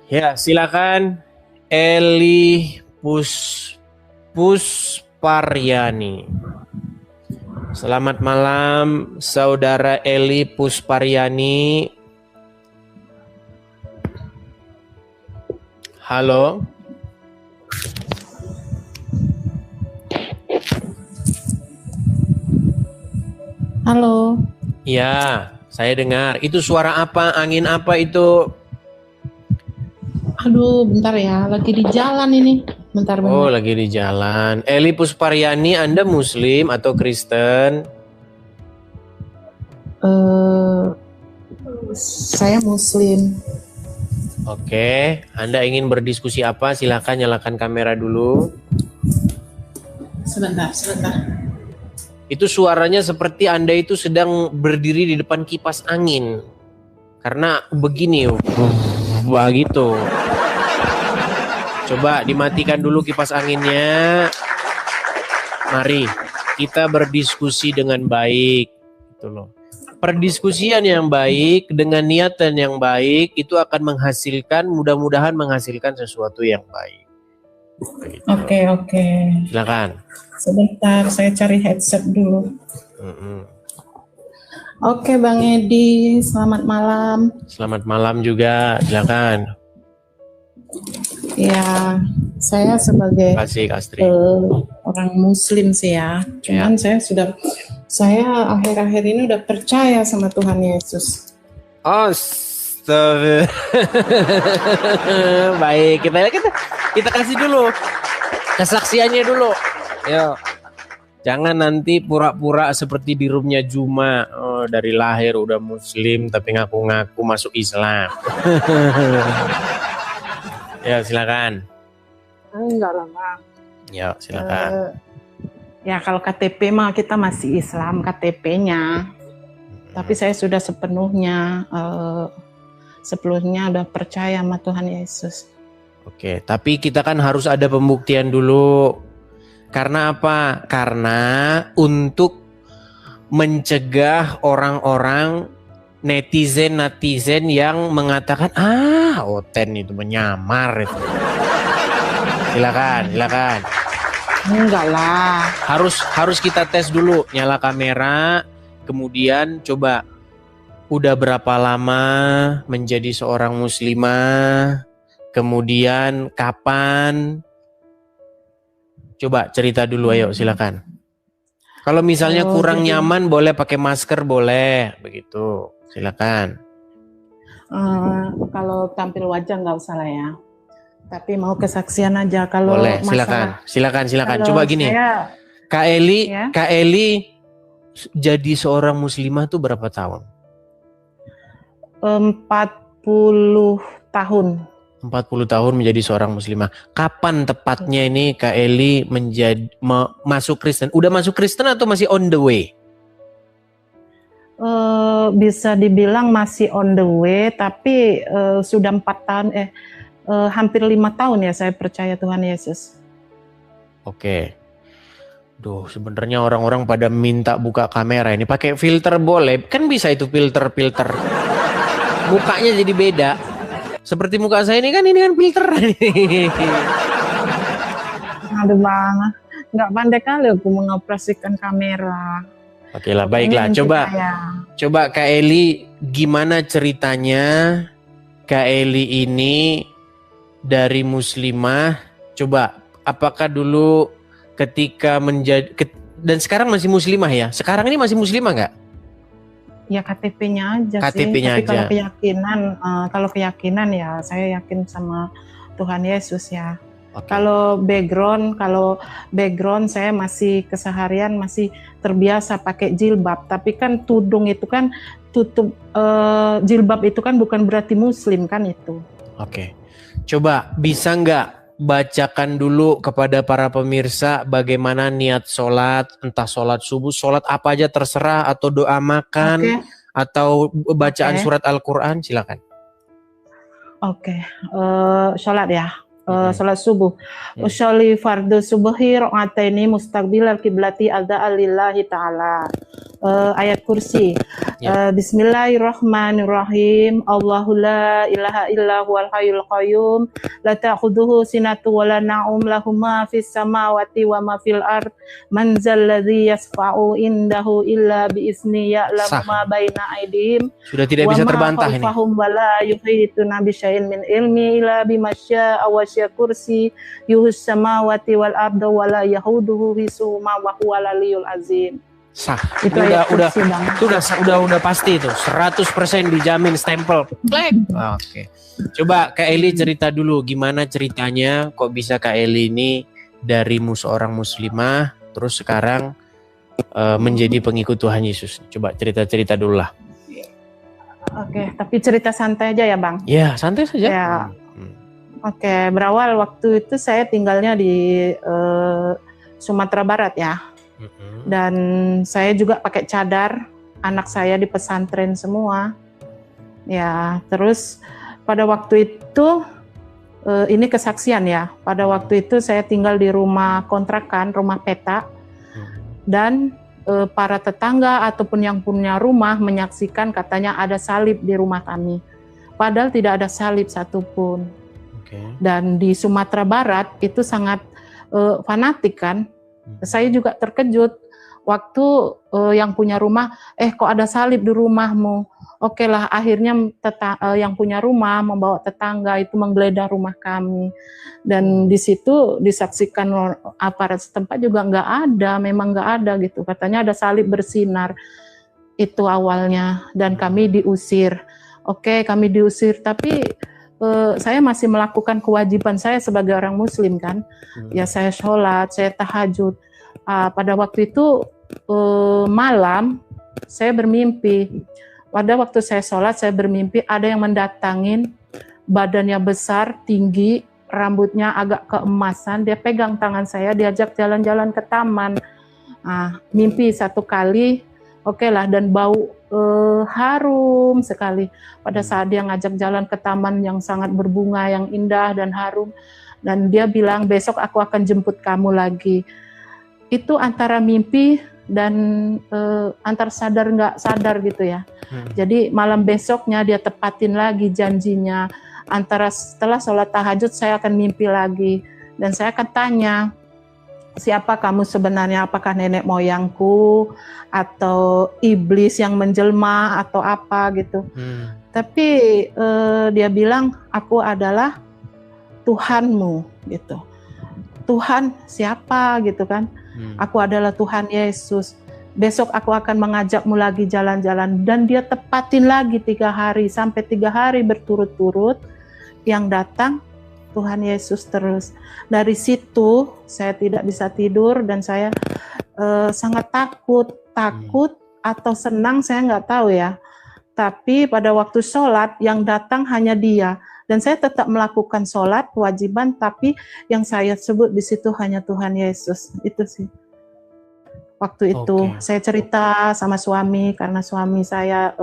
ya silakan. Eli Pusparyani. Selamat malam, Saudara Eli Pusparyani. Halo. Halo. Ya, saya dengar. Itu suara apa? Angin apa itu? Aduh, bentar ya. Lagi di jalan ini. Bentar. Oh, lagi di jalan. Eli Pusparyani, Anda Muslim atau Kristen? Saya Muslim. Oke, Anda ingin berdiskusi apa? Silakan nyalakan kamera dulu. Sebentar. Itu suaranya seperti Anda itu sedang berdiri di depan kipas angin. Karena begini, begitu. Coba dimatikan dulu kipas anginnya. Mari kita berdiskusi dengan baik, gitu loh. Perdiskusian yang baik dengan niatan yang baik itu akan menghasilkan, mudah-mudahan menghasilkan sesuatu yang baik. Begitu. Oke. Silakan. Sebentar, saya cari headset dulu. Oke, Bang Edi, selamat malam. Selamat malam juga, silakan. Ya, Saya sebagai Kasih Astri. orang Muslim sih ya. Cuman saya akhir-akhir ini udah percaya sama Tuhan Yesus. Astaga. Baik, kita kasih dulu kesaksiannya dulu. Yo. Jangan nanti pura-pura seperti di roomnya Juma, dari lahir udah Muslim tapi ngaku-ngaku masuk Islam. Ya silakan. Enggak lah Bang. Ya silakan. Ya kalau KTP mah kita masih Islam KTP-nya. Tapi saya sudah sepenuhnya udah percaya sama Tuhan Yesus. Oke, tapi kita kan harus ada pembuktian dulu. Karena apa? Karena untuk mencegah orang-orang netizen yang mengatakan Oten itu menyamar itu. Silakan. Enggak lah. Harus kita tes dulu, nyala kamera, kemudian coba udah berapa lama menjadi seorang muslimah, kemudian kapan? Coba cerita dulu, ayo silakan. Kalau misalnya kurang nyaman boleh pakai masker, boleh begitu. Silakan. Kalau tampil wajah nggak usah lah ya. Tapi mau kesaksian aja kalau boleh, silakan. Coba gini. Kak Eli jadi seorang muslimah tuh berapa tahun? 40 tahun. 40 tahun menjadi seorang muslimah. Kapan tepatnya ini Kak Eli masuk Kristen? Udah masuk Kristen atau masih on the way? Bisa dibilang masih on the way, tapi sudah 4 tahun, hampir 5 tahun ya saya percaya Tuhan Yesus. Oke. Duh, sebenarnya orang-orang pada minta buka kamera ini pakai filter boleh? Kan bisa itu filter. Mukanya jadi beda. Seperti muka saya ini kan filter. Aduh Bang, nggak pandai kali aku mengoperasikan kamera. Oke lah, baiklah. Coba Kak Eli, gimana ceritanya Kak Eli ini dari muslimah? Coba, apakah dulu ketika dan sekarang masih muslimah ya? Sekarang ini masih muslimah nggak? Ya KTP-nya aja KTP-nya sih. Tapi aja. kalau keyakinan ya saya yakin sama Tuhan Yesus ya. Okay. Kalau background saya masih keseharian masih terbiasa pakai jilbab. Tapi kan tudung itu kan tutup, jilbab itu kan bukan berarti Muslim kan itu. Oke. Coba bisa nggak bacakan dulu kepada para pemirsa bagaimana niat sholat, entah sholat subuh, sholat apa aja terserah, atau doa makan, atau bacaan surat Al-Quran, silakan. Oke, sholat ya. Sholat subuh. Usolli fardu subuhi rakaataini mustaqbilal qiblati adza'a lillahi ta'ala. Ayat kursi. Bismillahirrahmanirrahim. Allahu la ilaha illa huwal hayyul qayyum. La ta'khudhuhu sinatun wa la na'um, lahu ma fis samawati wa ma fil ard. Man zal ladzi yasfa'u indahu illa bi izni, ya'lamu ma baina aydihim. Sudah tidak bisa terbantah ini. Wa ma khalfahum wa la yuhituna bi syai'in min ilmi illa bima syaa wa kursi yuhus samawati wal arda wala yahuduhu hisuhuma wa huwal aliyul azim. Sah. Itu udah pasti itu. 100% dijamin stempel. Oke. Coba Kak Eli cerita dulu gimana ceritanya kok bisa Kak Eli ini dari seorang muslimah terus sekarang menjadi pengikut Tuhan Yesus. Coba cerita-cerita dulu lah. Oke, tapi cerita santai aja ya, Bang. Ya, santai saja. Ya. Oke, berawal waktu itu saya tinggalnya di Sumatera Barat ya. Dan saya juga pakai cadar, anak saya di pesantren semua. Ya, terus pada waktu itu ini kesaksian ya. Pada waktu itu saya tinggal di rumah kontrakan, rumah petak. Dan para tetangga ataupun yang punya rumah menyaksikan katanya ada salib di rumah kami. Padahal tidak ada salib satupun. Dan di Sumatera Barat itu sangat fanatik kan. Saya juga terkejut. waktu yang punya rumah, kok ada salib di rumahmu? Oke lah, akhirnya yang punya rumah membawa tetangga itu menggeledah rumah kami. Dan di situ disaksikan aparat setempat juga nggak ada, memang nggak ada gitu. Katanya ada salib bersinar, itu awalnya. Dan kami diusir. Oke, kami diusir, tapi saya masih melakukan kewajiban saya sebagai orang muslim kan. Ya saya sholat, saya tahajud. Pada waktu itu malam saya bermimpi. Pada waktu saya sholat saya bermimpi ada yang mendatangin, badannya besar, tinggi, rambutnya agak keemasan. Dia pegang tangan saya, diajak jalan-jalan ke taman. Mimpi satu kali, oke lah, dan bau harum sekali. Pada saat dia ngajak jalan ke taman yang sangat berbunga, yang indah dan harum. Dan dia bilang, besok aku akan jemput kamu lagi. Itu antara mimpi dan antar sadar nggak sadar gitu ya. Jadi malam besoknya dia tepatin lagi janjinya. Antara setelah sholat tahajud saya akan mimpi lagi. Dan saya akan tanya, siapa kamu sebenarnya? Apakah nenek moyangku? Atau iblis yang menjelma? Atau apa gitu. Tapi dia bilang, aku adalah Tuhanmu gitu. Tuhan siapa gitu kan? Aku adalah Tuhan Yesus. Besok aku akan mengajakmu lagi jalan-jalan. Dan dia tepatin lagi 3 hari. Sampai 3 hari berturut-turut. Yang datang Tuhan Yesus terus. Dari situ saya tidak bisa tidur. Dan saya sangat takut. Takut atau senang saya nggak tahu ya. Tapi pada waktu sholat yang datang hanya dia. Dan saya tetap melakukan sholat, kewajiban, tapi yang saya sebut di situ hanya Tuhan Yesus. Itu sih. Waktu itu saya cerita sama suami, karena suami saya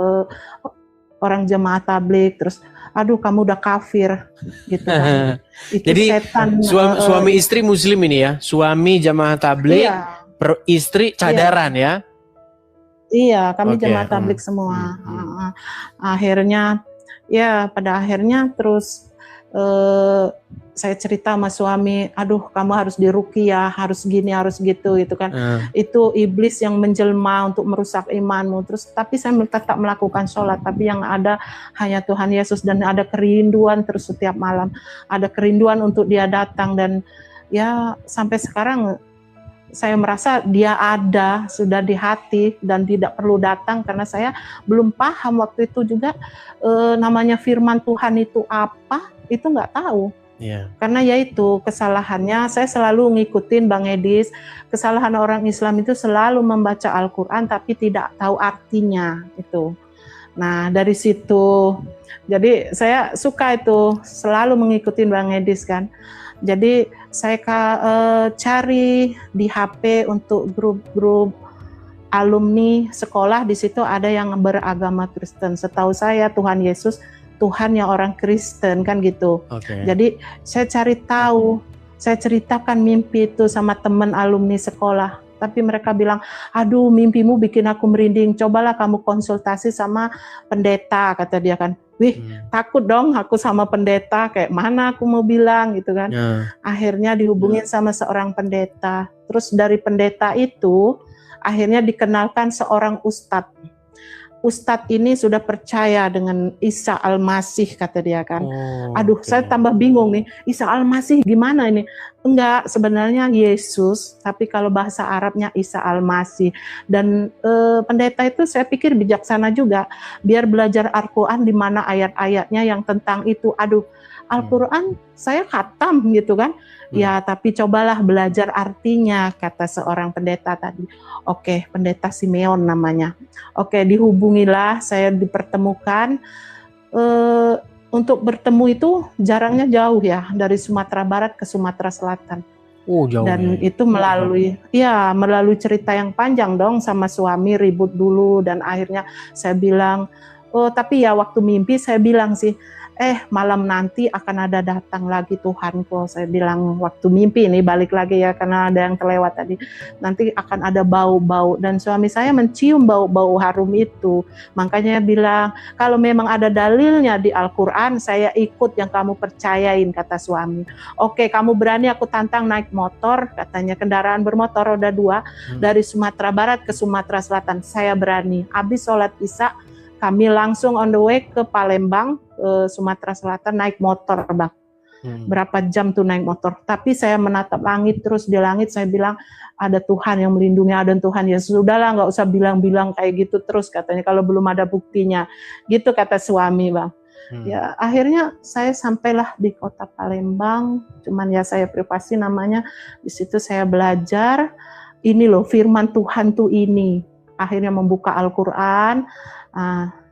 orang jemaah tabligh, terus, aduh kamu udah kafir, gitu kan. Itu jadi setan, suami istri muslim ini ya, suami jemaah tabligh, iya. Istri cadaran ya? Iya, kami jemaah tabligh semua. Akhirnya, ya pada akhirnya terus saya cerita sama suami, aduh kamu harus diruqyah, harus gini, harus gitu kan. Itu iblis yang menjelma untuk merusak imanmu. Terus tapi saya tetap melakukan sholat, tapi yang ada hanya Tuhan Yesus. Dan ada kerinduan terus setiap malam, ada kerinduan untuk dia datang. Dan ya sampai sekarang saya merasa dia ada, sudah di hati dan tidak perlu datang, karena saya belum paham waktu itu juga namanya firman Tuhan itu apa, itu nggak tahu. Karena yaitu kesalahannya, saya selalu ngikutin Bang Edis, kesalahan orang Islam itu selalu membaca Al-Quran tapi tidak tahu artinya itu. Nah dari situ, jadi saya suka itu selalu mengikuti Bang Edis kan. Jadi saya cari di HP untuk grup-grup alumni sekolah, di situ ada yang beragama Kristen. Setahu saya Tuhan Yesus Tuhannya orang Kristen kan gitu. Jadi saya cari tahu, saya ceritakan mimpi itu sama teman alumni sekolah. Tapi mereka bilang, aduh mimpimu bikin aku merinding, cobalah kamu konsultasi sama pendeta, kata dia kan. Wih, takut dong aku sama pendeta, kayak mana aku mau bilang gitu kan. Akhirnya dihubungin sama seorang pendeta. Terus dari pendeta itu, akhirnya dikenalkan seorang ustadz. Ustadz ini sudah percaya dengan Isa Al-Masih, kata dia kan. Aduh, saya tambah bingung nih, Isa Al-Masih gimana ini? Enggak, sebenarnya Yesus, tapi kalau bahasa Arabnya Isa Al-Masih. Dan pendeta itu saya pikir bijaksana juga, biar belajar Al-Quran di mana ayat-ayatnya yang tentang itu. Aduh, Al-Quran saya khatam gitu kan. Ya, tapi cobalah belajar artinya, kata seorang pendeta tadi. Oke, pendeta Simeon namanya. Oke, dihubungilah, saya dipertemukan. Untuk bertemu itu jarangnya jauh ya, dari Sumatera Barat ke Sumatera Selatan. Jauh. Dan itu melalui cerita yang panjang dong sama suami, ribut dulu, dan akhirnya saya bilang, tapi ya waktu mimpi saya bilang sih, malam nanti akan ada datang lagi Tuhanku. Saya bilang waktu mimpi ini balik lagi ya karena ada yang terlewat tadi. Nanti akan ada bau-bau dan suami saya mencium bau-bau harum itu. Makanya bilang kalau memang ada dalilnya di Al-Quran saya ikut yang kamu percayain, kata suami. Oke, kamu berani aku tantang naik motor, katanya kendaraan bermotor roda 2 dari Sumatera Barat ke Sumatera Selatan. Saya berani. Habis sholat Isya kami langsung on the way ke Palembang, Sumatera Selatan naik motor, Bang. Berapa jam tuh naik motor. Tapi saya menatap langit terus, di langit saya bilang ada Tuhan yang melindungi, ada Tuhan. Ya sudahlah, nggak usah bilang-bilang kayak gitu terus, katanya kalau belum ada buktinya. Gitu kata suami, Bang. Ya akhirnya saya sampailah di kota Palembang, cuman ya saya privasi namanya. Di situ saya belajar ini loh firman Tuhan tuh ini. Akhirnya membuka Al-Quran.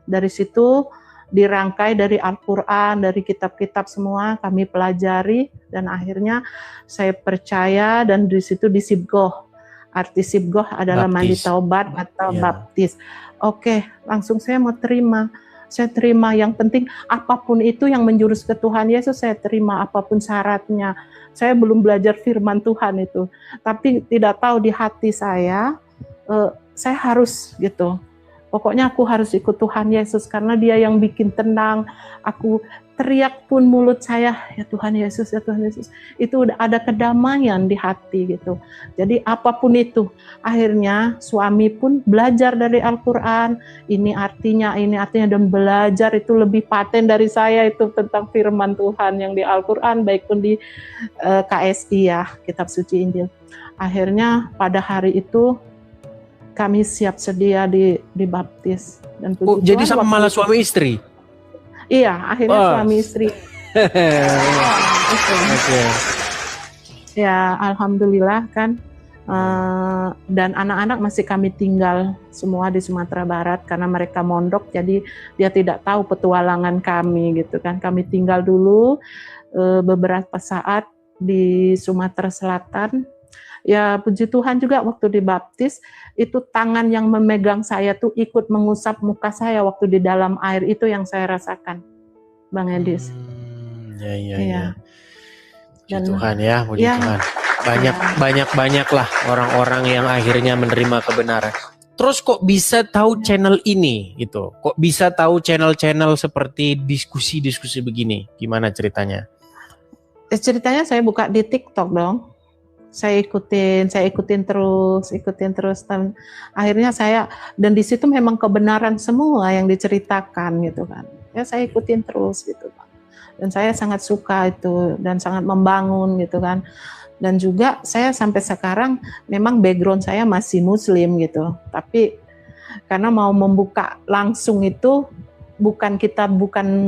Dari situ dirangkai dari Al-Quran, dari kitab-kitab semua kami pelajari dan akhirnya saya percaya dan di situ disibgoh. Arti sibgoh adalah mandi taubat atau baptis. Oke, langsung saya mau terima. Saya terima, yang penting apapun itu yang menjurus ke Tuhan Yesus saya terima, apapun syaratnya. Saya belum belajar firman Tuhan itu, tapi tidak tahu di hati saya harus gitu. Pokoknya aku harus ikut Tuhan Yesus karena Dia yang bikin tenang. Aku teriak pun mulut saya, ya Tuhan Yesus, ya Tuhan Yesus. Itu udah ada kedamaian di hati gitu. Jadi apapun itu, akhirnya suami pun belajar dari Al-Quran. Ini artinya, dan belajar itu lebih paten dari saya itu tentang firman Tuhan yang di Al-Quran, baik pun di KSI ya, Kitab Suci Injil. Akhirnya pada hari itu kami siap sedia dibaptis. Dan jadi sama malah suami istri? Iya, akhirnya suami istri. Okay. Ya, alhamdulillah kan. Dan anak-anak masih kami tinggal semua di Sumatera Barat karena mereka mondok, jadi dia tidak tahu petualangan kami gitu kan. Kami tinggal dulu beberapa saat di Sumatera Selatan. Ya puji Tuhan juga waktu dibaptis itu tangan yang memegang saya tuh ikut mengusap muka saya waktu di dalam air, itu yang saya rasakan, Bang Edis. Ya. Puji Tuhan ya, puji Tuhan. Banyak lah orang-orang yang akhirnya menerima kebenaran. Terus kok bisa tahu channel ini gitu? Kok bisa tahu channel-channel seperti diskusi-diskusi begini? Gimana ceritanya? Ceritanya saya buka di TikTok dong. Saya ikutin terus dan akhirnya dan di situ memang kebenaran semua yang diceritakan gitu kan. Ya saya ikutin terus gitu Pak. Dan saya sangat suka itu dan sangat membangun gitu kan. Dan juga saya sampai sekarang memang background saya masih Muslim gitu. Tapi karena mau membuka langsung itu bukan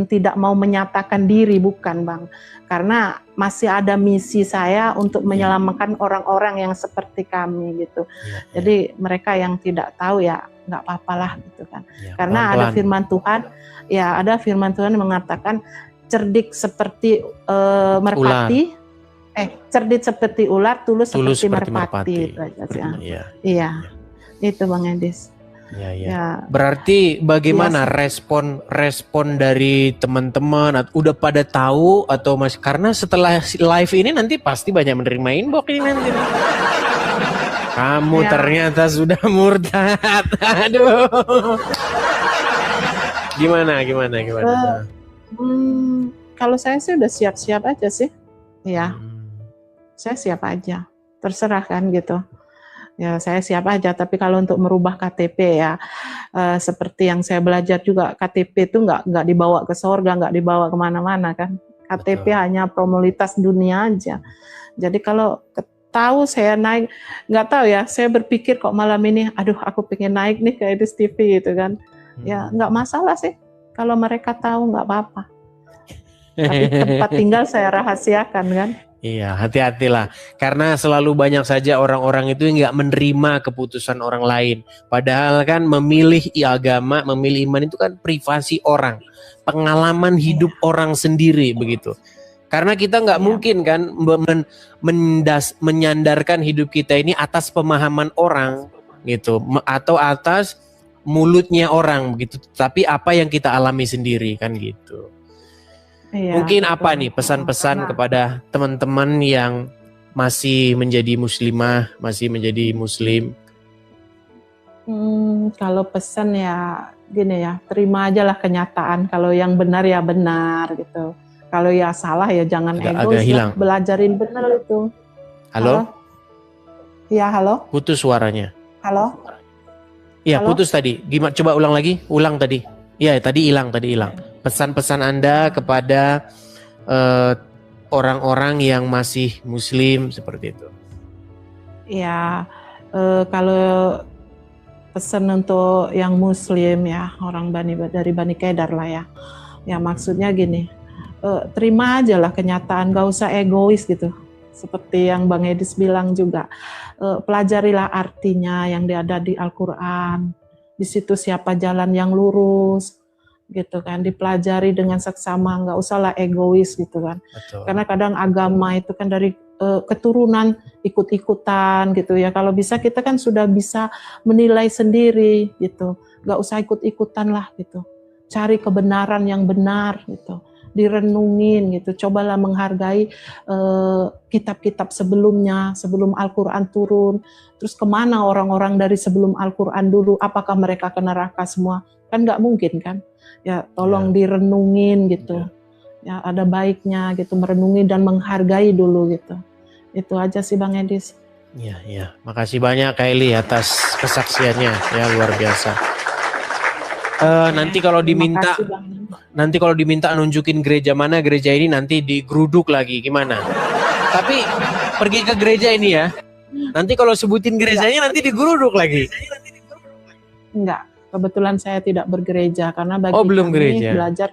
tidak mau menyatakan diri, bukan Bang. Karena masih ada misi saya untuk menyelamatkan orang-orang yang seperti kami gitu. Jadi mereka yang tidak tahu ya nggak apa-apalah gitu kan. Karena pelan-pelan. Ada firman Tuhan yang mengatakan cerdik seperti merpati, cerdik seperti ular, tulus seperti merpati. Iya. Itu Bang Edis. Ya. Berarti bagaimana respon dari teman-teman? Udah pada tahu atau masih? Karena setelah live ini nanti pasti banyak menerima inbox ini nanti. Kamu ternyata sudah murtad. Aduh. Gimana? Kalau saya sih udah siap-siap aja sih. Ya. Saya siap aja. Terserah kan gitu. Ya saya siap aja, tapi kalau untuk merubah KTP ya seperti yang saya belajar juga, KTP itu nggak dibawa ke surga, nggak dibawa kemana-mana kan. KTP hanya formalitas dunia aja. Jadi kalau tahu saya naik, nggak tahu ya, saya berpikir kok malam ini, aduh aku pengen naik nih ke Edis TV gitu kan. Ya nggak masalah sih, kalau mereka tahu nggak apa-apa. Tapi tempat tinggal saya rahasiakan kan. Iya, hati-hatilah. Karena selalu banyak saja orang-orang itu yang nggak menerima keputusan orang lain. Padahal kan memilih agama, memilih iman itu kan privasi orang. Pengalaman hidup orang sendiri begitu. Karena kita nggak mungkin kan menyandarkan hidup kita ini atas pemahaman orang gitu. Atau atas mulutnya orang begitu. Tapi apa yang kita alami sendiri kan gitu. Iya, Mungkin betul. apa nih pesan-pesan Nah, kepada teman-teman yang masih menjadi muslimah, masih menjadi muslim? Kalau pesan ya gini ya, terima aja lah kenyataan. Kalau yang benar ya benar gitu. Kalau ya salah ya jangan Agak egois hilang. lah, belajarin benar itu. Halo? Ya, halo? Putus suaranya. Halo? Iya, Halo? putus tadi. Gimana? Coba ulang lagi. Ulang tadi. Iya, tadi hilang. Pesan-pesan Anda kepada orang-orang yang masih muslim seperti itu. Ya, kalau pesan untuk yang muslim ya, orang dari Bani Kedar lah ya. Ya maksudnya gini, terima aja lah kenyataan, gak usah egois gitu. Seperti yang Bang Edis bilang juga, pelajarilah artinya yang ada di Al-Quran. Di situ siapa jalan yang lurus, gitu kan. Dipelajari dengan seksama, nggak usahlah egois gitu kan. Betul. Karena kadang agama itu kan dari keturunan ikut-ikutan gitu ya. Kalau bisa kita kan sudah bisa menilai sendiri gitu. Nggak usah ikut-ikutan lah gitu. Cari kebenaran yang benar gitu. Direnungin gitu, cobalah menghargai kitab-kitab sebelumnya, sebelum Al-Quran turun, terus kemana orang-orang dari sebelum Al-Quran dulu, apakah mereka ke neraka semua? Kan nggak mungkin kan, ya tolong direnungin gitu, ya ada baiknya gitu, merenungi dan menghargai dulu gitu, itu aja sih Bang Edis. Iya, makasih banyak Kylie atas kesaksiannya, ya luar biasa. Nanti kalau diminta nunjukin gereja mana, gereja ini nanti digeruduk lagi gimana? Tapi pergi ke gereja ini ya. Nanti kalau sebutin gerejanya nanti digeruduk lagi. Enggak, kebetulan saya tidak bergereja karena bagi belum kami gereja. Belajar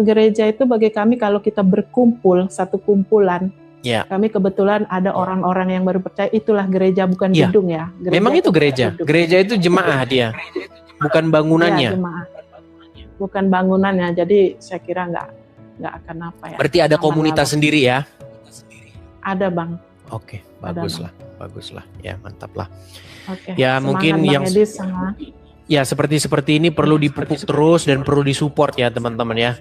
gereja itu bagi kami kalau kita berkumpul satu kumpulan. Ya. Kami kebetulan ada orang-orang yang baru percaya, itulah gereja bukan gedung ya. Gereja Memang itu gereja. gedung. Gereja itu jemaah dia. Bukan bangunannya. Ya, jemaah. Bukan bangunannya. Jadi saya kira nggak akan apa ya. Berarti ada komunitas sendiri ya? Ada Bang. Oke, baguslah. Ya, mantap lah. Oke. Ya, semangat mungkin Bang yang Edis sama. Ya, seperti ini perlu dipupuk terus dan perlu disupport ya, teman-teman ya.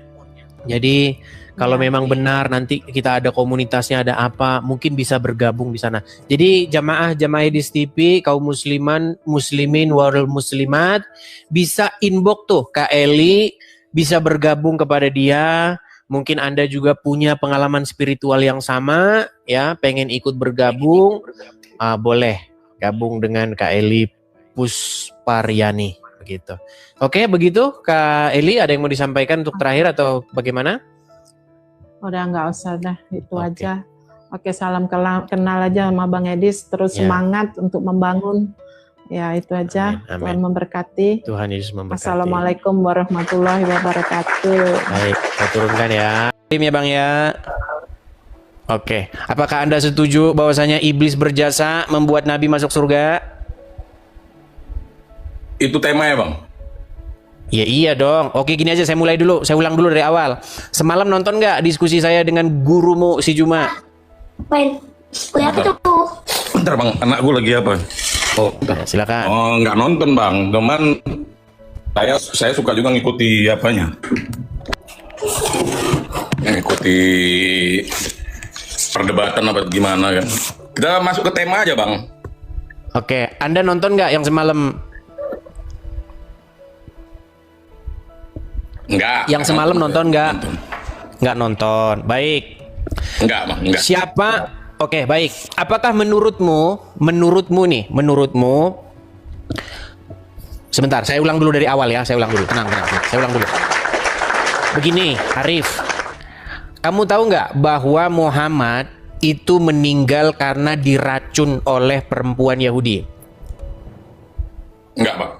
Jadi kalau memang benar nanti kita ada komunitasnya, ada apa, mungkin bisa bergabung di sana. Jadi jamaah Edis TV, kaum muslimin, warul muslimat, bisa inbox tuh Kak Eli, bisa bergabung kepada dia. Mungkin Anda juga punya pengalaman spiritual yang sama, ya, pengen ikut bergabung, boleh gabung dengan Kak Eli Pusparyani, begitu. Oke, begitu Kak Eli, ada yang mau disampaikan untuk terakhir atau bagaimana? Udah nggak usah dah, itu aja. Oke, salam kenal aja sama Bang Edis, terus semangat untuk membangun. Ya, itu aja. Amin. Tuhan memberkati. Tuhan Yesus memberkati. Assalamualaikum warahmatullahi wabarakatuh. Baik, saya turunkan ya. Tim ya Bang ya. Oke, apakah Anda setuju bahwasanya iblis berjasa membuat Nabi masuk surga? Itu tema ya Bang? Ya iya dong. Oke, gini aja, saya mulai dulu. Saya ulang dulu dari awal. Semalam nonton nggak diskusi saya dengan gurumu si Juma? Main. Apa tuh? Bentar Bang, anak gue lagi apa? Oh, Ya, silakan. oh nggak nonton Bang, cuman saya suka juga ngikuti apanya. Ngikuti perdebatan apa gimana kan. Kita masuk ke tema aja Bang. Oke, Anda nonton nggak yang semalam? Enggak. Yang semalam nonton nggak? Nggak nonton. Baik. Enggak Bang, enggak. Siapa? Oke, baik. Apakah menurutmu sebentar, saya ulang dulu dari awal ya. Saya ulang dulu. Tenang. Saya ulang dulu. Begini, Arif. Kamu tahu nggak bahwa Muhammad itu meninggal karena diracun oleh perempuan Yahudi? Enggak Bang.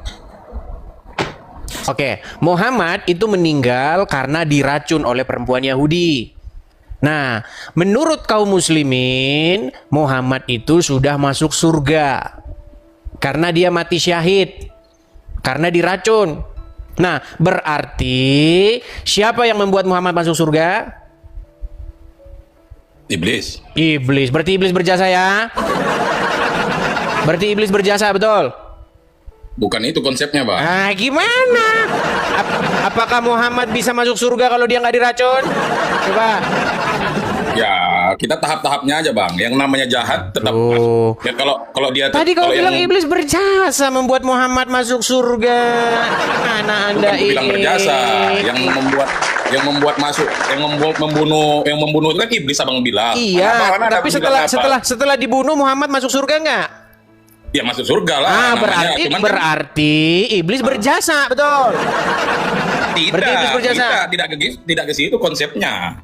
Oke, Muhammad itu meninggal karena diracun oleh perempuan Yahudi. Nah, menurut kaum muslimin, Muhammad itu sudah masuk surga karena dia mati syahid, karena diracun. Nah, berarti siapa yang membuat Muhammad masuk surga? Iblis. Iblis. Berarti iblis berjasa ya? Berarti iblis berjasa, betul? Bukan itu konsepnya, Bang. Ah, gimana? Apakah Muhammad bisa masuk surga kalau dia nggak diracun? Coba. Ya, kita tahap-tahapnya aja, Bang. Yang namanya jahat tetap masuk. Ya kalau dia Tadi kau kalau bilang yang, iblis berjasa membuat Muhammad masuk surga. Anak Anda bukan aku bilang ini. berjasa, yang membuat masuk, yang membunuh itu kan iblis, Abang bilang. Iya, Mana tapi aku bilang apa? setelah dibunuh Muhammad masuk surga nggak? Ya masuk surga lah. Ah, namanya. Cuman kan berarti iblis berjasa, betul. Berarti iblis berjasa. tidak ke situ konsepnya.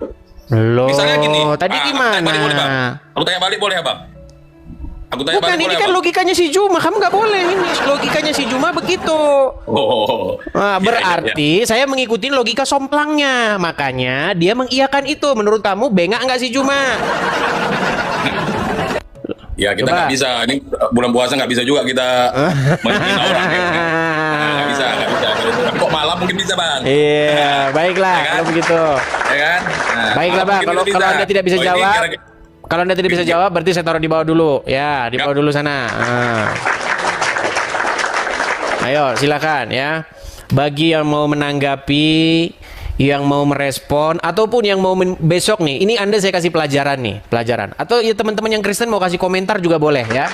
Loh, Misalnya gini. tadi gimana? Aku tanya balik boleh, Bang? Aku tanya Bukan, balik ini boleh, kan Bang? logikanya si Juma. Kamu nggak boleh ini. Logikanya si Juma begitu. Oh. Nah, Iya, berarti iya. saya mengikuti logika somplangnya. Makanya dia mengiyakan itu. Menurut kamu bengak nggak si Juma? Ya kita Coba. nggak bisa. Ini bulan puasa nggak bisa juga kita menghina orang. Ya. Nah, nggak bisa. Tapi kok malam mungkin bisa, Bang. Iya, baiklah Ya kan? kalau begitu. Ya kan? Nah, Baiklah, malam Bang. mungkin Kalau Anda tidak bisa Oh, ini jawab, kira-kira- kalau Anda tidak bisa jawab, berarti saya taruh di bawah dulu. Ya, di bawah dulu sana. Ah. Ayo, silakan ya. Bagi yang mau menanggapi, yang mau merespon, ataupun yang mau besok nih, ini Anda saya kasih pelajaran nih, pelajaran. Atau ya teman-teman yang Kristen mau kasih komentar juga boleh ya.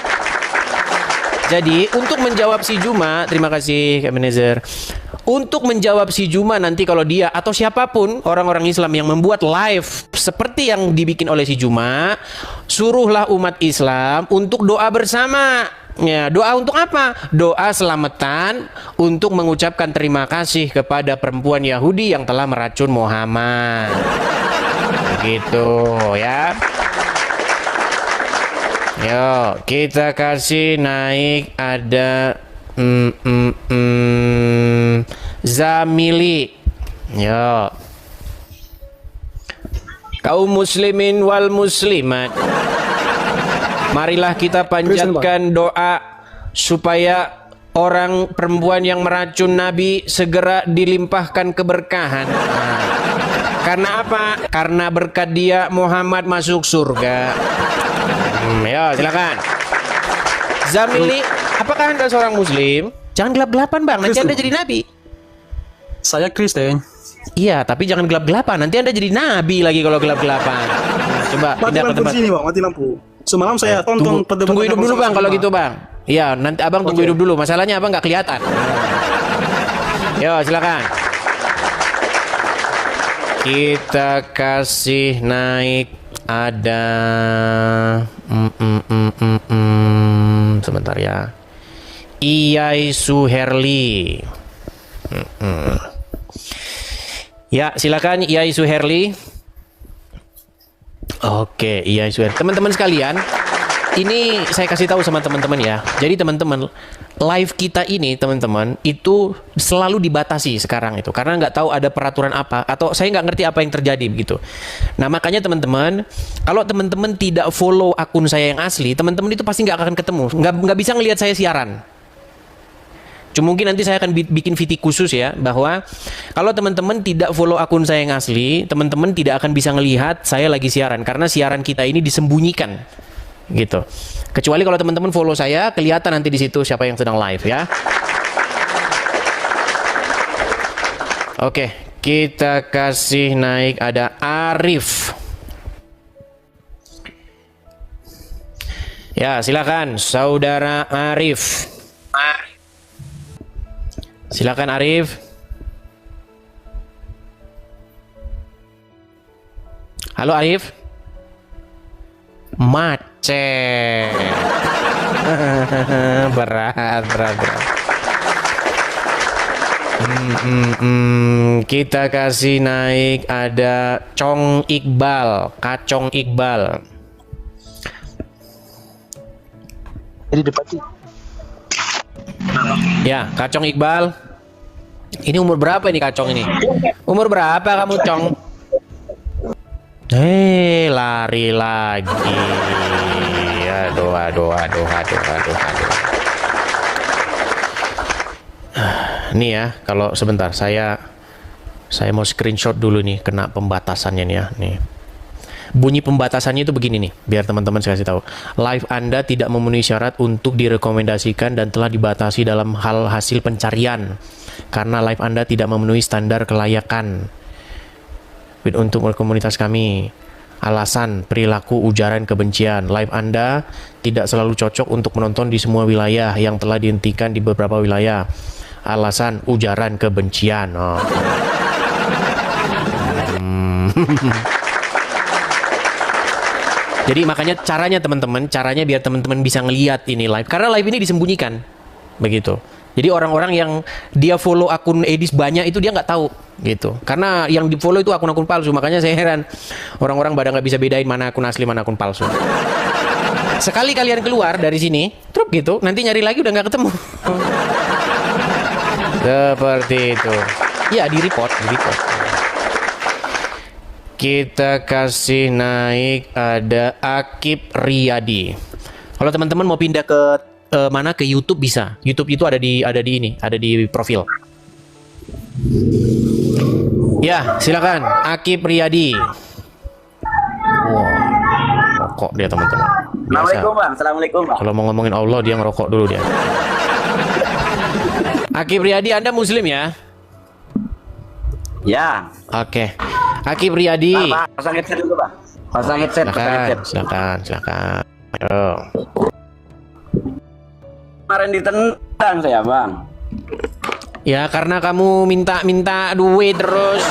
Jadi untuk menjawab si Juma, terima kasih Kak Ebenezer. Untuk menjawab si Juma nanti kalau dia atau siapapun orang-orang Islam yang membuat live seperti yang dibikin oleh si Juma, suruhlah umat Islam untuk doa bersama. Ya, doa untuk apa? Doa selamatan untuk mengucapkan terima kasih kepada perempuan Yahudi yang telah meracun Muhammad. Gitu ya. Yo, kita kasih naik ada Zamili. Yo. Kaum muslimin wal muslimat, marilah kita panjatkan doa supaya orang perempuan yang meracun Nabi segera dilimpahkan keberkahan. Karena apa? Karena berkat dia Muhammad masuk surga. Ya, silakan. Zamili, apakah Anda seorang muslim? Jangan gelap-gelapan, Bang. Nanti Anda jadi nabi. Saya Kristen. Iya, tapi jangan gelap-gelapan. Nanti Anda jadi nabi lagi kalau gelap-gelapan. Nah, coba Mati pindah ke lampu tempat. di sini, Bang. Mati lampu. Semalam saya tonton perdebatan Tunggu hidup dulu, bersama Bang, kalau Juma. gitu, Bang. Iya, nanti Abang tunggu Oke. hidup dulu. Masalahnya Abang nggak kelihatan. Yo, silakan. Kita kasih naik ada sebentar ya. Iyai Suherli. Ya, silakan Iyai Suherli. Oke, Iyai Suherli. Teman-teman sekalian, ini saya kasih tahu sama teman-teman ya. Jadi teman-teman, live kita ini teman-teman itu selalu dibatasi sekarang itu karena nggak tahu ada peraturan apa atau saya nggak ngerti apa yang terjadi begitu. Nah makanya teman-teman, kalau teman-teman tidak follow akun saya yang asli, teman-teman itu pasti nggak akan ketemu, nggak bisa ngelihat saya siaran. Cuma mungkin nanti saya akan bikin VT khusus ya, bahwa kalau teman-teman tidak follow akun saya yang asli, teman-teman tidak akan bisa ngelihat saya lagi siaran karena siaran kita ini disembunyikan. Gitu. Kecuali kalau teman-teman follow saya, kelihatan nanti di situ siapa yang sedang live ya. Oke, kita kasih naik ada Arif. Ya, silakan Saudara Arif. Silakan Arif. Halo Arif. Macet. berat. Kita kasih naik ada Kacong Iqbal. Jadi depan Ya, Kacong Iqbal. Ini umur berapa ini Kacong ini? Umur berapa kamu, Cong? Lari lagi. Aduh. Nih ya, kalau sebentar saya mau screenshot dulu nih, kena pembatasannya nih ya, nih. Bunyi pembatasannya itu begini nih, biar teman-teman saya kasih tahu. Live Anda tidak memenuhi syarat untuk direkomendasikan dan telah dibatasi dalam hal hasil pencarian karena live Anda tidak memenuhi standar kelayakan untuk komunitas kami. Alasan perilaku ujaran kebencian. Live Anda tidak selalu cocok untuk menonton di semua wilayah yang telah dihentikan di beberapa wilayah. Alasan ujaran kebencian. Oh. Jadi makanya caranya biar teman-teman bisa ngelihat ini live. Karena live ini disembunyikan. Begitu. Jadi orang-orang yang dia follow akun Edis banyak itu dia nggak tahu gitu. Karena yang di follow itu akun-akun palsu. Makanya saya heran orang-orang pada nggak bisa bedain mana akun asli mana akun palsu. Sekali kalian keluar dari sini, truk gitu, nanti nyari lagi udah nggak ketemu. Seperti itu. Ya di report. Kita kasih naik ada Akib Riyadi. Kalau teman-teman mau pindah ke mana ke YouTube bisa. YouTube itu ada di profil. Ya, silakan Akib Riyadi. Wow, rokok dia teman-teman. Assalamualaikum bang. Assalamualaikum bang. Kalau mau ngomongin Allah dia ngerokok dulu dia. Akib Riyadi, Anda Muslim ya? Ya. Oke. Akib Riyadi. Bang, pasang headset dulu bang. Pasang headset. Silakan. Ayo. Kemarin ditentang saya bang. Ya karena kamu minta duit terus.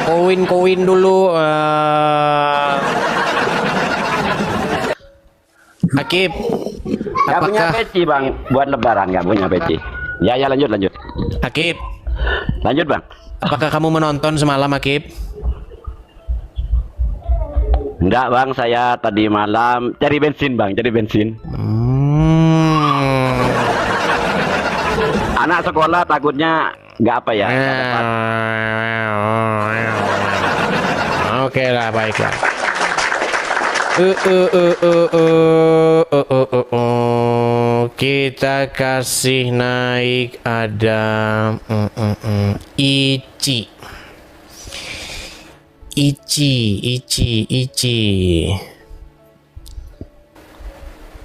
Koin dulu. Akib. Gak punya peci bang. Buat lebaran gak punya peci. Ya lanjut. Akib. Lanjut bang. Apakah kamu menonton semalam Akib? Enggak bang. Saya tadi malam cari bensin bang. Anak sekolah takutnya nggak apa ya. Oke lah, baiklah. Kita kasih naik ada Ici.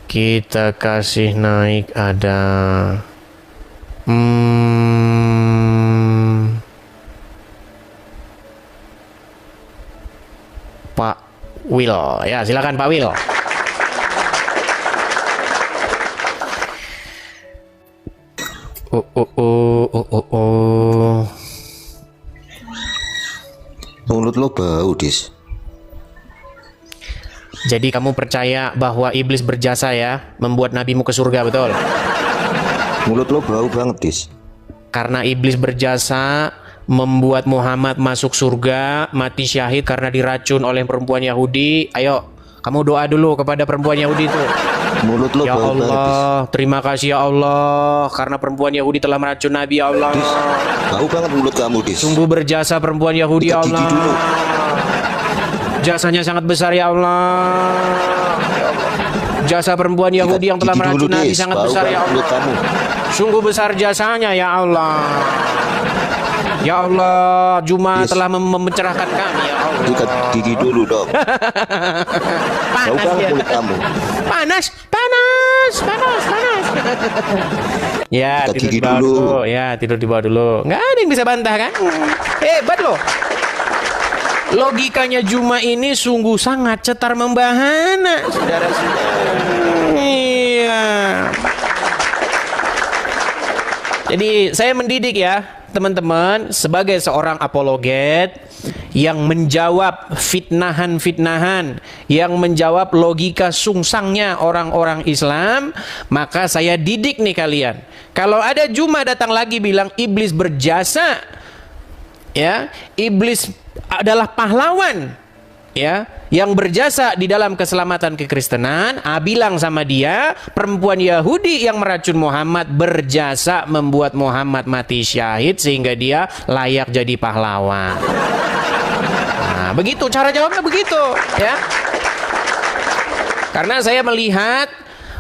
Kita kasih naik ada Pak Will. Ya, silakan Pak Will. Mulut lo bau, Dis. Jadi kamu percaya bahwa iblis berjasa ya, membuat nabimu ke surga, betul? Mulut lo bau banget, Dis. Karena iblis berjasa membuat Muhammad masuk surga, mati syahid karena diracun oleh perempuan Yahudi. Ayo, kamu doa dulu kepada perempuan Yahudi itu. Mulut lo ya bau Allah, banget, terima kasih ya Allah, karena perempuan Yahudi telah meracun Nabi ya Allah. Dis, bau banget mulut kamu, Dis. Sungguh berjasa perempuan Yahudi ya Allah. Dulu. Jasanya sangat besar ya Allah. Jasa perempuan Yahudi yang telah meracun Nabi sangat besar ya Allah. Sungguh besar jasanya ya Allah. Ya Allah, Juma telah mencerahkan kami ya Allah. Sikat gigi dulu dong. Panas ya. Mulut kamu. Panas. Ya, tidur di bawah dulu. Ya, tidur di bawah dulu. Nggak ada yang bisa bantah kan? Hebat loh. Logikanya Juma ini sungguh sangat cetar membahana, saudara-saudara. Iya. Jadi saya mendidik ya teman-teman sebagai seorang apologet yang menjawab fitnahan-fitnahan, yang menjawab logika sungsangnya orang-orang Islam, maka saya didik nih kalian. Kalau ada Juma datang lagi bilang iblis berjasa, ya, iblis adalah pahlawan, ya, yang berjasa di dalam keselamatan kekristenan, bilang sama dia, perempuan Yahudi yang meracun Muhammad berjasa membuat Muhammad mati syahid sehingga dia layak jadi pahlawan. Nah, begitu cara jawabnya, begitu ya. Karena saya melihat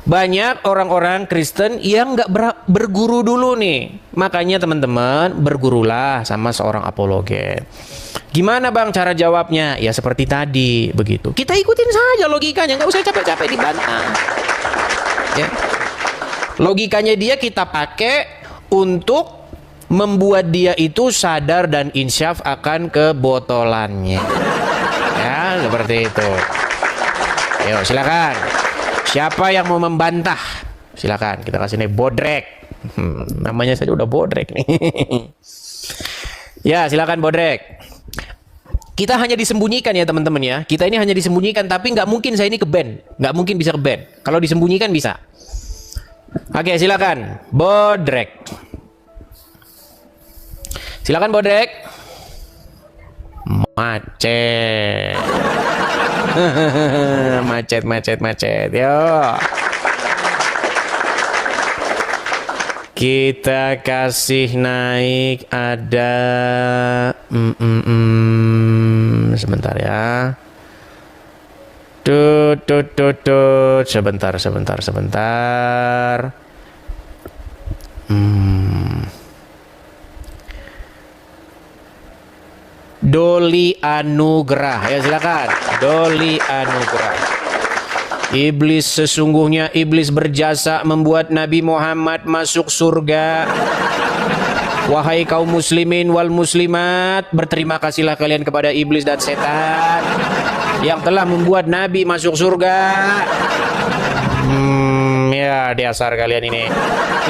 banyak orang-orang Kristen yang nggak berguru dulu nih. Makanya teman-teman, bergurulah sama seorang apologet. Gimana bang cara jawabnya? Ya seperti tadi, begitu. Kita ikutin saja logikanya, nggak usah capek-capek dibantah. Ya. Logikanya dia kita pakai untuk membuat dia itu sadar dan insyaf akan kebotolannya. Ya, seperti itu. Ayo, silakan. Siapa yang mau membantah? Silakan, kita kasih nih bodrek. Namanya saja udah bodrek nih. Ya, silakan bodrek. Kita hanya disembunyikan ya teman-teman ya. Kita ini hanya disembunyikan, tapi nggak mungkin saya ini ke-ban. Nggak mungkin bisa ke-ban. Kalau disembunyikan bisa. Oke, silakan. Bodrek. Silakan bodrek. Macet. macet. Yo. Kita kasih naik ada sebentar ya. Sebentar. Doli Anugrah, ya silakan. Doli Anugrah. Iblis sesungguhnya iblis berjasa membuat Nabi Muhammad masuk surga. Wahai kaum muslimin wal muslimat, berterima kasihlah kalian kepada iblis dan setan yang telah membuat Nabi masuk surga. Ya dasar kalian ini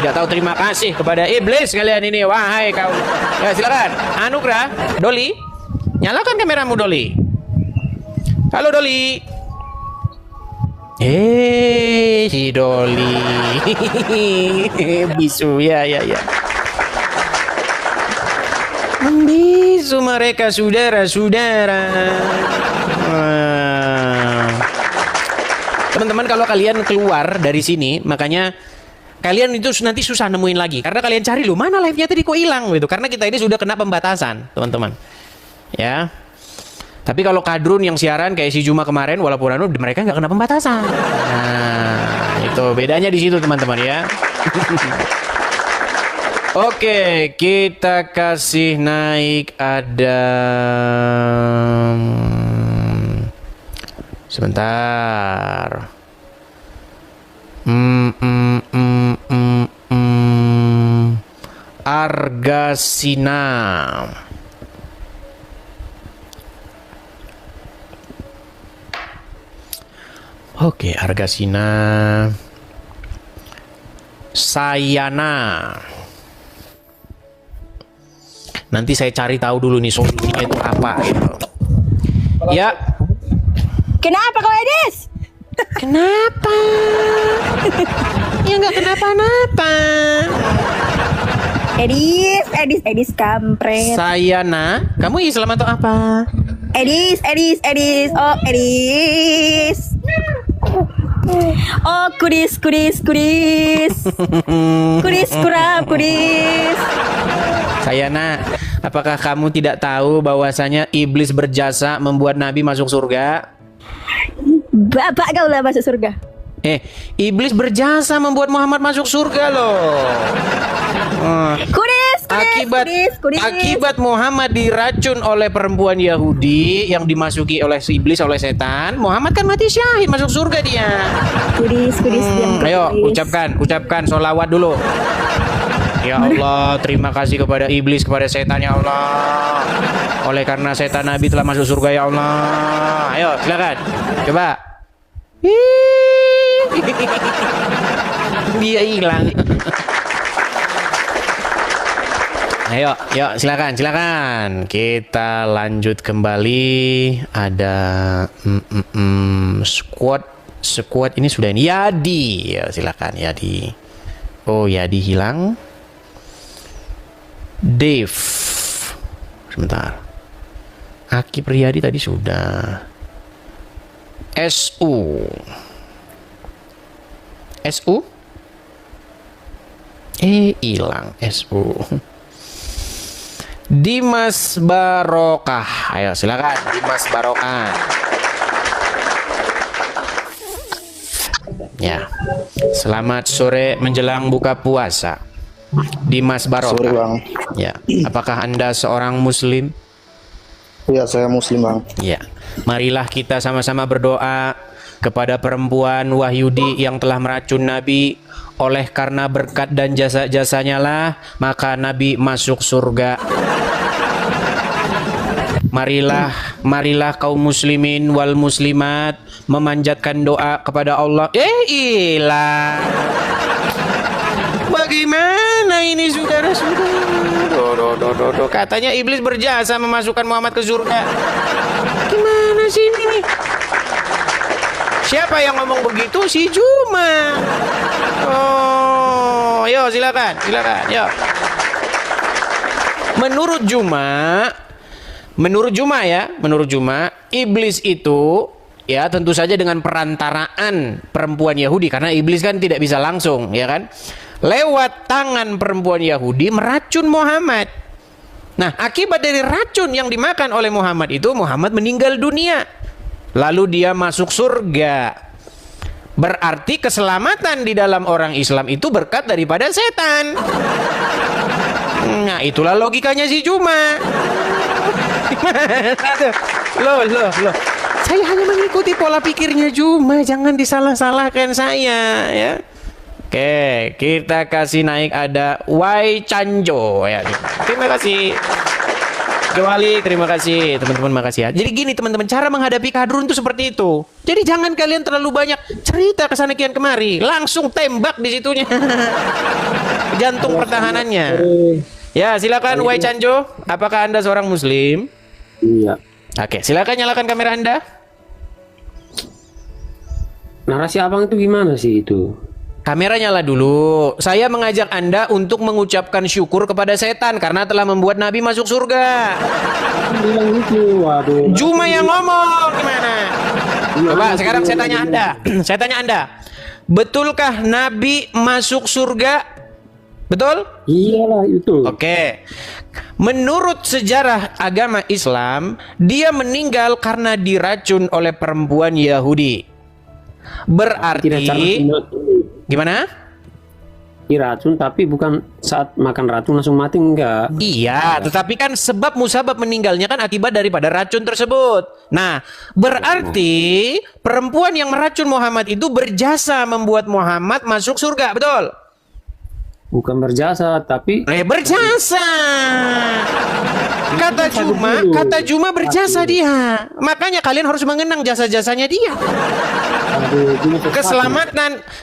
tidak tahu terima kasih kepada iblis kalian ini, wahai kaum. Ya silakan. Anugrah, Doli, nyalakan kameramu Doli. Halo Doli. Si Doli. Bisu ya. Membisu mereka saudara-saudara. Teman-teman, kalau kalian keluar dari sini, makanya kalian itu nanti susah nemuin lagi. Karena kalian cari loh, mana live-nya tadi kok hilang gitu. Karena kita ini sudah kena pembatasan, teman-teman. Ya. Tapi kalau kadrun yang siaran kayak si Juma kemarin, walaupun mereka nggak kena pembatasan. Nah, itu bedanya di situ teman-teman ya. Oke, kita kasih naik ada. Sebentar. Argasina. Oke, Argasina. Sayana. Nanti saya cari tahu dulu nih solusinya itu apa gitu. Ya. Kenapa kau Edis? Kenapa? Ya nggak kenapa-napa. Edis kampret. Sayana, kamu Islam atau apa? Edis. Oh, Edis. Oh, kudis. Kudis kurap. Sayana, apakah kamu tidak tahu bahwasanya iblis berjasa membuat Nabi masuk surga? Bapak kau lah masuk surga. Iblis berjasa membuat Muhammad masuk surga loh. Akibat Muhammad diracun oleh perempuan Yahudi yang dimasuki oleh si iblis, oleh setan, Muhammad kan mati syahid, masuk surga dia. Kudis. Ayo ucapkan sholawat dulu. Ya Allah, terima kasih kepada iblis, kepada setan ya Allah. Oleh karena setan Nabi telah masuk surga ya Allah. Ayo silakan, coba. Dia hilang. Ayo, silakan. Kita lanjut kembali. Ada squad ini sudah ini. Yadi, ya, silakan Yadi. Oh, Yadi hilang. Dave. Sebentar. Aki Priyadi tadi sudah. SU. Hilang SU. Dimas Barokah. Ayo silakan Dimas Barokah. Ya. Selamat sore menjelang buka puasa. Dimas Barokah. Sore, Bang. Ya, apakah Anda seorang muslim? Iya, saya muslim, Bang. Ya. Marilah kita sama-sama berdoa kepada perempuan Wahyudi yang telah meracun Nabi. Oleh karena berkat dan jasa-jasanya lah maka Nabi masuk surga. Marilah kaum muslimin wal muslimat memanjatkan doa kepada Allah. Ilah. Bagaimana ini saudara-saudara? Katanya iblis berjasa memasukkan Muhammad ke surga. Gimana sih ini? Siapa yang ngomong begitu? Si Juma. Oh, yo silakan, yo. Menurut Juma, iblis itu ya tentu saja dengan perantaraan perempuan Yahudi, karena iblis kan tidak bisa langsung, ya kan? Lewat tangan perempuan Yahudi meracun Muhammad. Nah, akibat dari racun yang dimakan oleh Muhammad itu, Muhammad meninggal dunia. Lalu dia masuk surga. Berarti keselamatan di dalam orang Islam itu berkat daripada setan. Nah, itulah logikanya si Juma. Loh. Saya hanya mengikuti pola pikirnya Juma, jangan disalah-salahkan saya, ya. Oke, kita kasih naik ada Wai Canjo ya. Terima kasih. Kembali, terima kasih teman-teman, makasih ya. Jadi gini teman-teman, cara menghadapi kadrun itu seperti itu. Jadi jangan kalian terlalu banyak cerita kesana kian kemari, langsung tembak di situnya. Jantung pertahanannya. Ya silakan Wai Canjo, apakah Anda seorang muslim? Iya. Oke, silakan nyalakan kamera Anda. Narasi abang itu gimana sih itu? Kamera nyala dulu. Saya mengajak Anda untuk mengucapkan syukur kepada setan karena telah membuat Nabi masuk surga. Juma yang ngomong gimana? Coba sekarang saya tanya Anda. Betulkah Nabi masuk surga? Betul? Iyalah itu. Oke. Menurut sejarah agama Islam, dia meninggal karena diracun oleh perempuan Yahudi. Berarti gimana? Diracun tapi bukan saat makan racun langsung mati, enggak. Iya, tetapi kan sebab musabab meninggalnya kan akibat daripada racun tersebut. Nah, berarti perempuan yang meracun Muhammad itu berjasa membuat Muhammad masuk surga, betul? Bukan berjasa, tapi berjasa. Kata Juma berjasa dia. Makanya kalian harus mengenang jasa-jasanya dia.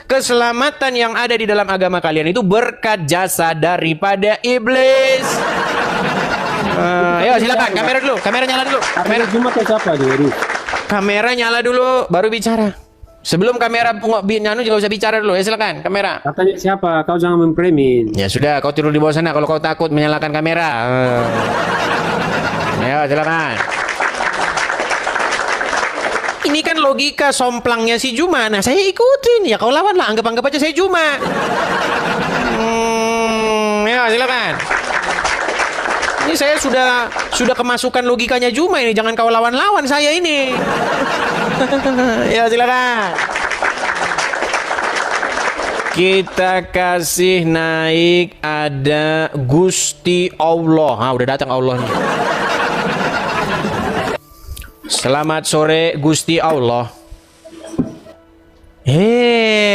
Keselamatan yang ada di dalam agama kalian itu berkat jasa daripada iblis. Ayo silakan, kamera dulu, kamera nyala dulu. Kamera nyala dulu, baru bicara. Sebelum kamera nyanu juga usah bicara dulu ya, silakan kamera. Katanya siapa? Kau jangan mempremin. Ya sudah, kau tidur di bawah sana kalau kau takut menyalakan kamera. Ayo silakan. Ini kan logika somplangnya si Juma. Nah saya ikutin. Ya kau lawan lah. Anggap aja saya Juma. Ya silakan. Ini saya sudah kemasukan logikanya Juma ini. Jangan kau lawan saya ini. Ya silakan. Kita kasih naik ada Gusti Allah. Udah datang Allah nih. Selamat sore Gusti Allah.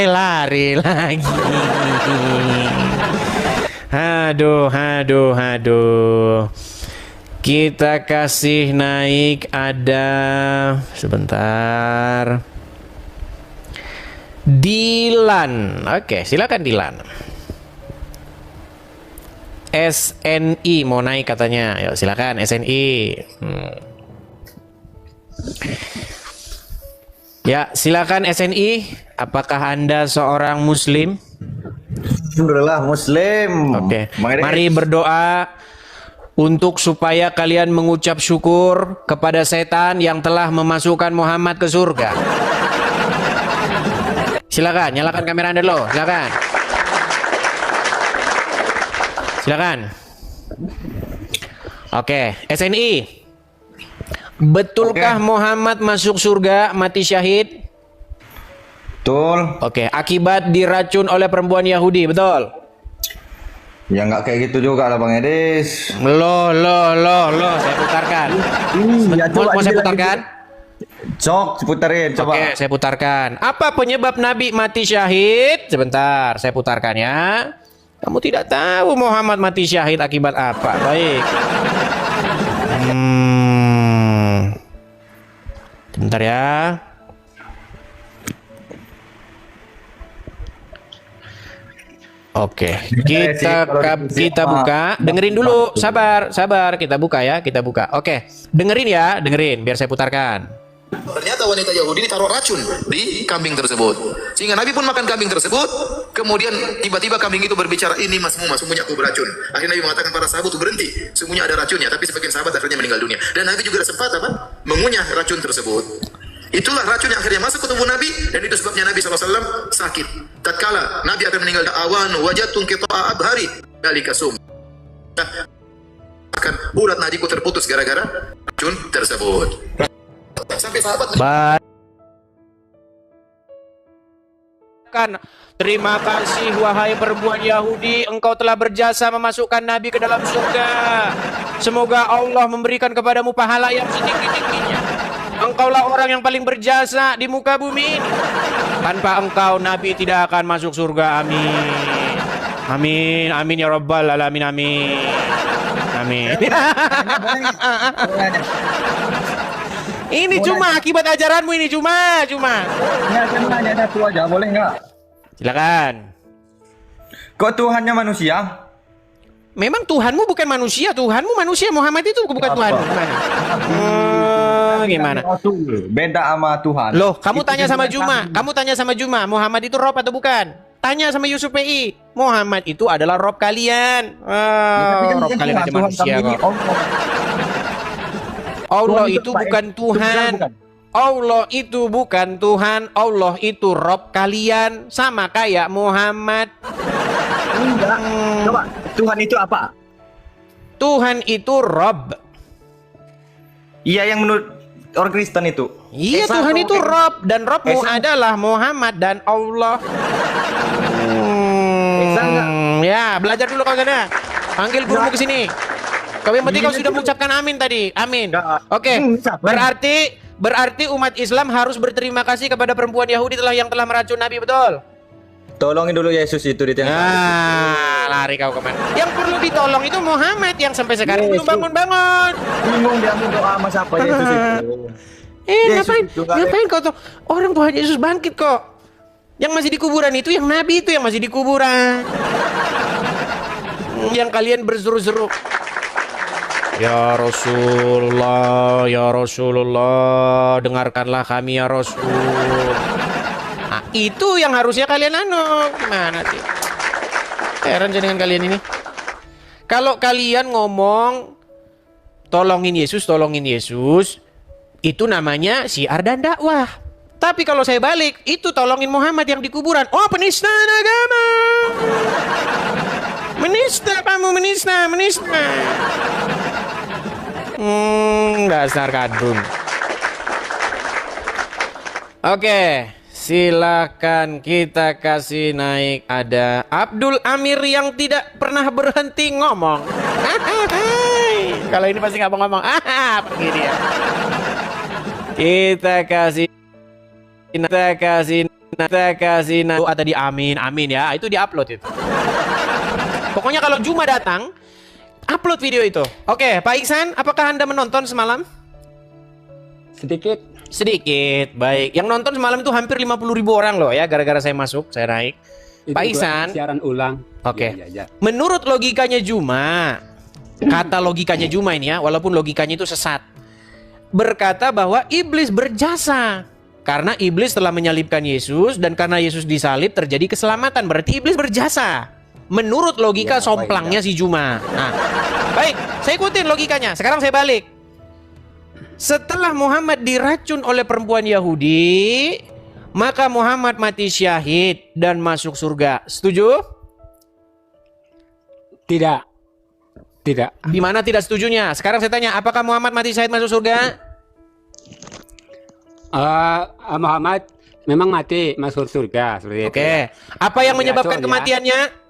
Lari lagi. Aduh. Kita kasih naik ada sebentar. Dilan. Oke, silakan Dilan. SNI mau naik katanya. Yuk silakan SNI. Ya, silakan SNI. Apakah Anda seorang muslim? Alhamdulillah muslim. Oke. Mari berdoa untuk supaya kalian mengucap syukur kepada setan yang telah memasukkan Muhammad ke surga. Silakan, nyalakan kamera Anda dulu. Silakan. Oke, SNI. Betulkah Muhammad masuk surga mati syahid? Betul. Oke, akibat diracun oleh perempuan Yahudi, betul? Ya nggak kayak gitu juga lah Bang Edis. Loh, saya putarkan. Mau saya putarkan? Sok, putarin, coba. Oke, saya putarkan. Apa penyebab Nabi mati syahid? Sebentar, saya putarkan ya. Kamu tidak tahu Muhammad mati syahid akibat apa? Baik. Sebentar ya. Oke, kita buka. Dengerin dulu, sabar, kita buka ya, kita buka. Oke, dengerin biar saya putarkan. Ternyata wanita Yahudi ini taruh racun di kambing tersebut, sehingga Nabi pun makan kambing tersebut. Kemudian tiba-tiba kambing itu berbicara, ini masmu punya aku beracun. Akhirnya Nabi mengatakan para sahabat itu berhenti, sungguhnya ada racunnya. Tapi sebagian sahabat akhirnya meninggal dunia. Dan Nabi juga ada sempat mengunyah racun tersebut. Itulah racun yang akhirnya masuk ke tubuh Nabi, dan itu sebabnya Nabi SAW sakit. Tatkala Nabi akan meninggal awan wajatun qita'a abhari dari kasum. Akan urat nadiku terputus gara-gara racun tersebut. Sampai sahabat terima kasih wahai perempuan Yahudi, engkau telah berjasa memasukkan Nabi ke dalam surga. Semoga Allah memberikan kepadamu pahala yang setinggi-tingginya. Engkaulah orang yang paling berjasa di muka bumi ini. Tanpa engkau Nabi tidak akan masuk surga. Amin. Amin ya rabbal alamin. Amin. Ini cuma akibat ajaranmu ini cuma. Ya, saya mau nanya satu aja, boleh nggak? Silakan. Kok Tuhannya manusia? Memang Tuhanmu bukan manusia, Tuhanmu manusia. Muhammad itu bukan Tuhan. Gimana? Beda sama Tuhan. Loh, kamu tanya sama Juma, Muhammad itu Rob atau bukan? Tanya sama Yusuf PI, Muhammad itu adalah Rob kalian. Rob kalian aja manusia kok. Allah itu bukan Tuhan. Allah itu bukan Tuhan. Allah itu Rob kalian, sama kayak Muhammad. Enggak. Coba, Tuhan itu apa? Tuhan itu Rob. Iya, yang menurut orang Kristen itu. Iya, Tuhan itu Rob, dan Robmu adalah Muhammad dan Allah. Ya, belajar dulu kau sana. Panggil gurumu ke sini. Kau yang penting kau sudah mengucapkan amin tadi. Amin. Oke. Berarti umat Islam harus berterima kasih kepada perempuan Yahudi yang telah meracun Nabi, betul? Tolongin dulu Yesus itu di tengah. Lari kau kemana? Yang perlu ditolong itu Muhammad yang sampai sekarang belum bangun-bangun. Bingung dia mau doa sama siapa Yesus itu. Ngapain kau tuh? Orang Tuhan Yesus bangkit kok. Yang masih di kuburan itu yang Nabi itu yang masih di kuburan. Yang kalian berseru-seru, ya Rasulullah, dengarkanlah kami ya Rasul. Nah, itu yang harusnya kalian gimana sih? Heran dengan kalian ini. Kalau kalian ngomong tolongin Yesus, itu namanya syiar dan dakwah. Tapi kalau saya balik, itu tolongin Muhammad yang di kuburan. Oh, penistaan agama. Menista kamu, menista. Dasar kadrun. Oke, silakan kita kasih naik. Ada Abdul Amir yang tidak pernah berhenti ngomong. Kalau ini pasti nggak mau ngomong. Pergi dia. Kita kasih doa tadi, amin ya. Itu diupload itu. Pokoknya kalau Juma datang, upload video itu. Oke, Pak Iksan, apakah Anda menonton semalam? Sedikit, baik. Yang nonton semalam itu hampir 50.000 orang loh ya, gara-gara saya masuk, saya naik. Itu Pak Iksan, siaran ulang. Oke. Ya. Menurut logikanya Juma, kata logikanya Juma ini ya, walaupun logikanya itu sesat, berkata bahwa iblis berjasa. Karena iblis telah menyalibkan Yesus, dan karena Yesus disalib terjadi keselamatan. Berarti iblis berjasa. Menurut logika somplangnya si Juma. Nah, baik, saya ikutin logikanya. Sekarang saya balik. Setelah Muhammad diracun oleh perempuan Yahudi, maka Muhammad mati syahid dan masuk surga. Setuju? Tidak. Di mana tidak setujunya? Sekarang saya tanya, apakah Muhammad mati syahid masuk surga? Muhammad memang mati masuk surga seperti itu. Oke. Apa yang menyebabkan kematiannya?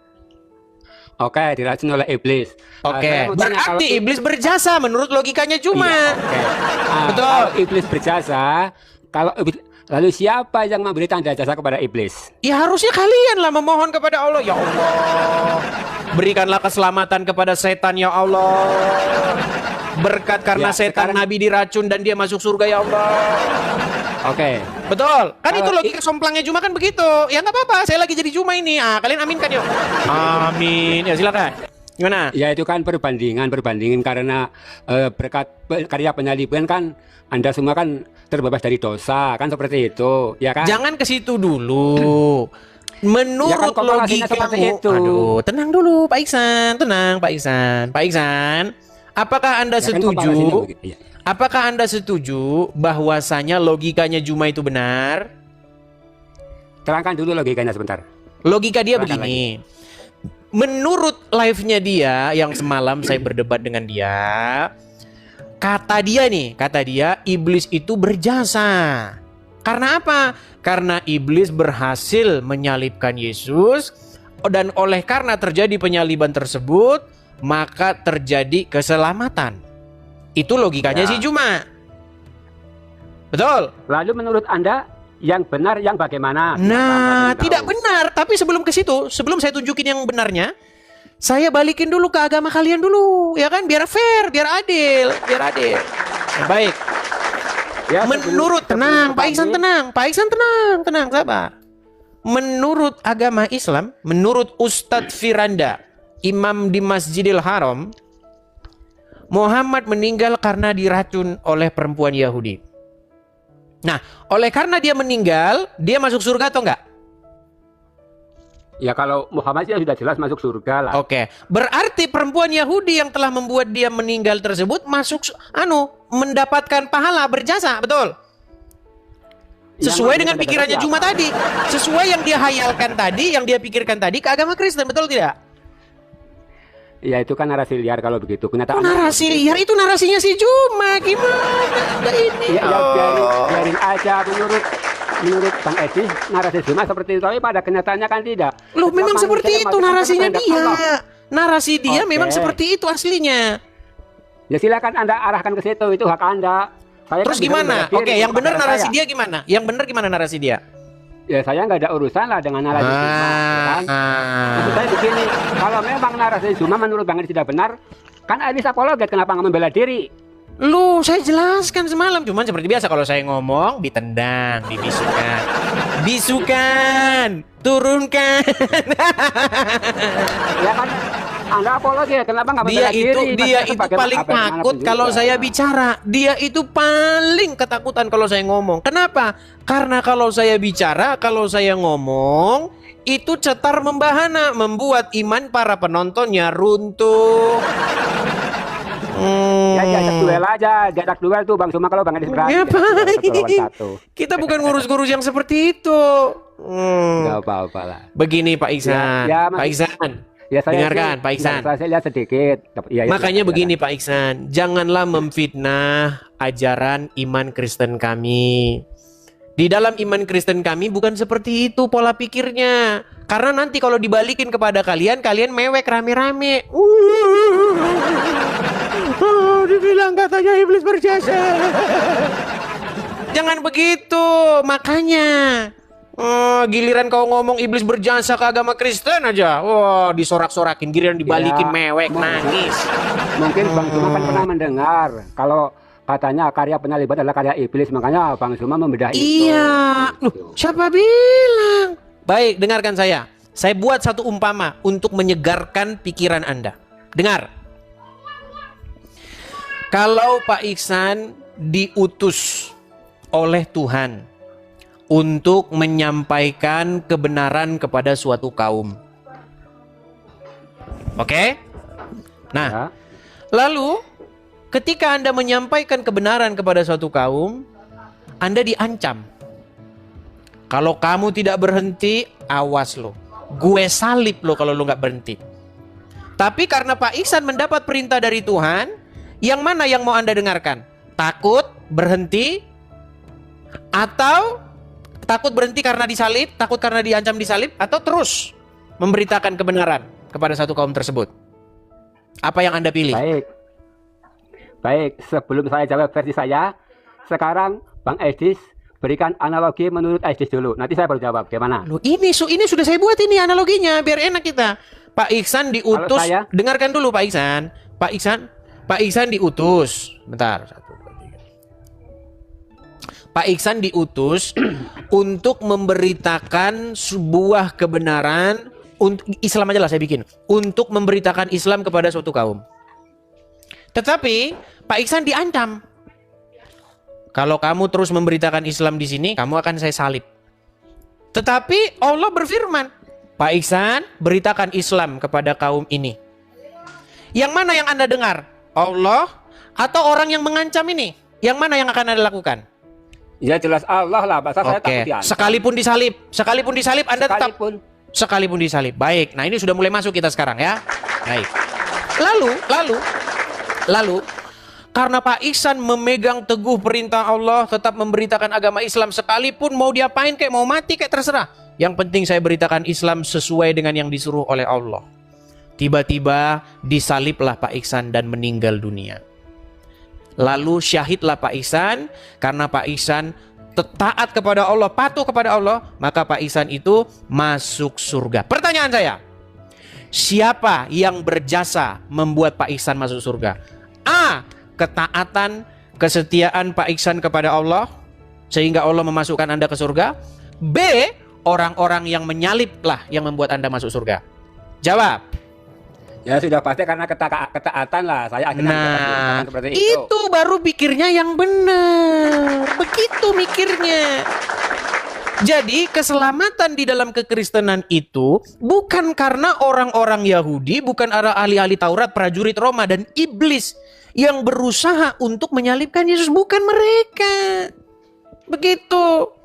Oke, diracun oleh iblis. Oke. Berarti iblis berjasa menurut logikanya cuma. Betul. Kalau iblis berjasa, lalu siapa yang memberi tanda jasa kepada iblis? Ya harusnya kalian lah memohon kepada Allah. Ya Allah, berikanlah keselamatan kepada setan ya Allah. Berkat karena setan Nabi diracun dan dia masuk surga ya Allah. Oke. Betul. Kan itu logika somplangnya Juma kan begitu. Ya nggak apa-apa, saya lagi jadi Juma ini. Kalian aminkan yuk. Amin. Ya silakan. Gimana? Ya itu kan perbandingan karena berkat karya penyaliban kan Anda semua kan terbebas dari dosa kan seperti itu, ya kan? Jangan ke situ dulu. Menurut logikamu, aduh, tenang dulu Pak Iksan, tenang Pak Iksan. Pak Iksan, apakah Anda setuju? Apakah Anda setuju bahwasanya logikanya Juma itu benar? Terangkan dulu logikanya sebentar. Logika dia begini. Menurut live-nya dia yang semalam saya berdebat dengan dia, kata dia iblis itu berjasa. Karena apa? Karena iblis berhasil menyalibkan Yesus dan karena terjadi penyaliban tersebut, maka terjadi keselamatan. Itu logikanya si Juma. Betul. Lalu menurut Anda yang benar yang bagaimana? Nah, tidak benar. Tapi sebelum ke situ, sebelum saya tunjukin yang benarnya, saya balikin dulu ke agama kalian dulu, ya kan? Biar fair, biar adil. Nah, baik. Ya, menurut Pak Iksan tenang, sabar. Menurut agama Islam, menurut Ustadz Firanda, imam di Masjidil Haram, Muhammad meninggal karena diracun oleh perempuan Yahudi. Nah, karena dia meninggal, dia masuk surga atau enggak? Ya kalau Muhammad sudah jelas masuk surga lah. Oke. Berarti perempuan Yahudi yang telah membuat dia meninggal tersebut mendapatkan pahala berjasa, betul? Sesuai dengan pikirannya Juma tadi. Sesuai yang dia hayalkan tadi, yang dia pikirkan tadi ke agama Kristen, betul tidak? Ya itu kan narasi liar kalau begitu. Narasi liar itu narasinya si Juma. Gimana ini? Ya, biarin aja menurut Bang Edi narasi Juma seperti itu, tapi pada kenyataannya kan tidak. Loh, memang seperti itu narasinya dia. Narasi dia memang seperti itu aslinya. Ya silakan Anda arahkan ke situ, itu hak Anda. Terus gimana? Oke, yang benar narasi dia gimana? Yang benar gimana narasi dia? Ya saya nggak ada urusan lah dengan narasi Juma, kan? Maksud saya begini, kalau memang narasi Juma menurut Bang Edi tidak benar, kan Edi apologet, kenapa nggak membela diri? Lu, saya jelaskan semalam, cuman seperti biasa kalau saya ngomong ditendang, bisukan, turunkan. Ya kan, Anda apologet, kenapa nggak membela diri? Dia itu paling takut kalau saya bicara. Dia itu paling ketakutan kalau saya ngomong. Kenapa? Karena kalau saya bicara, kalau saya ngomong, itu cetar membahana, membuat iman para penontonnya runtuh. Ya ajak duel aja, ajak duel tuh Bang Juma kalau Bang Edi berani. Kita bukan ngurus-ngurus yang seperti itu. Gak apa-apa lah. Begini Pak Iksan, Pak Iksan. Ya, saya dengarkan Pak Iksan. Saya lihat sedikit. Ya, makanya begini Pak Iksan, janganlah memfitnah ajaran iman Kristen kami. Di dalam iman Kristen kami bukan seperti itu pola pikirnya. Karena nanti kalau dibalikin kepada kalian, kalian mewek rame-rame. Dibilang katanya iblis berjasa. Jangan begitu, makanya. Giliran kau ngomong iblis berjasa ke agama Kristen aja, disorak-sorakin, giliran dibalikin mewek, nangis. Mungkin Bang Juma kan pernah mendengar kalau katanya karya penyaliban adalah karya iblis, makanya Bang Juma membedah itu. Iya, loh, siapa bilang? Baik, dengarkan saya. Saya buat satu umpama untuk menyegarkan pikiran Anda. Dengar. Kalau Pak Iksan diutus oleh Tuhan untuk menyampaikan kebenaran kepada suatu kaum. Oke? Nah, lalu ketika Anda menyampaikan kebenaran kepada suatu kaum, Anda diancam. Kalau kamu tidak berhenti, awas lo. Gue salib lo kalau lo nggak berhenti. Tapi karena Pak Iksan mendapat perintah dari Tuhan, yang mana yang mau Anda dengarkan? Takut, berhenti, atau Takut berhenti karena disalib, takut karena diancam disalib, atau terus memberitakan kebenaran kepada satu kaum tersebut? Apa yang Anda pilih? Baik, sebelum saya jawab versi saya, sekarang Bang Edis berikan analogi menurut Edis dulu. Nanti saya baru jawab. Gimana? Loh, ini sudah saya buat ini analoginya biar enak kita. Pak Iksan diutus. Dengarkan dulu Pak Iksan. Pak Iksan diutus. Bentar. 1, 2, 3. Pak Iksan diutus untuk memberitakan sebuah kebenaran. Islam aja lah saya bikin. Untuk memberitakan Islam kepada suatu kaum. Tetapi Pak Iksan diancam. Kalau kamu terus memberitakan Islam di sini, kamu akan saya salib. Tetapi Allah berfirman, Pak Iksan, beritakan Islam kepada kaum ini. Yang mana yang Anda dengar? Allah atau orang yang mengancam ini? Yang mana yang akan Anda lakukan? Ya jelas Allah lah, bahasa saya takut diancam. Sekalipun disalib Anda tetap sekalipun disalib. Baik. Nah, ini sudah mulai masuk kita sekarang ya. Baik. Lalu karena Pak Iksan memegang teguh perintah Allah, tetap memberitakan agama Islam sekalipun mau diapain kayak mau mati kayak terserah. Yang penting saya beritakan Islam sesuai dengan yang disuruh oleh Allah. Tiba-tiba disaliblah Pak Iksan dan meninggal dunia. Lalu syahidlah Pak Iksan karena Pak Iksan taat kepada Allah, patuh kepada Allah, maka Pak Iksan itu masuk surga. Pertanyaan saya, siapa yang berjasa membuat Pak Iksan masuk surga? A. Ketaatan, kesetiaan Pak Iksan kepada Allah sehingga Allah memasukkan Anda ke surga. B. Orang-orang yang menyaliblah yang membuat Anda masuk surga. Jawab. Ya sudah pasti karena ketaatan lah. Saya akhirnya seperti itu baru pikirnya yang benar. Begitu mikirnya. Jadi keselamatan di dalam kekristenan itu bukan karena orang-orang Yahudi, bukan arah ahli-ahli Taurat, prajurit Roma dan iblis yang berusaha untuk menyalibkan Yesus, bukan mereka. Begitu.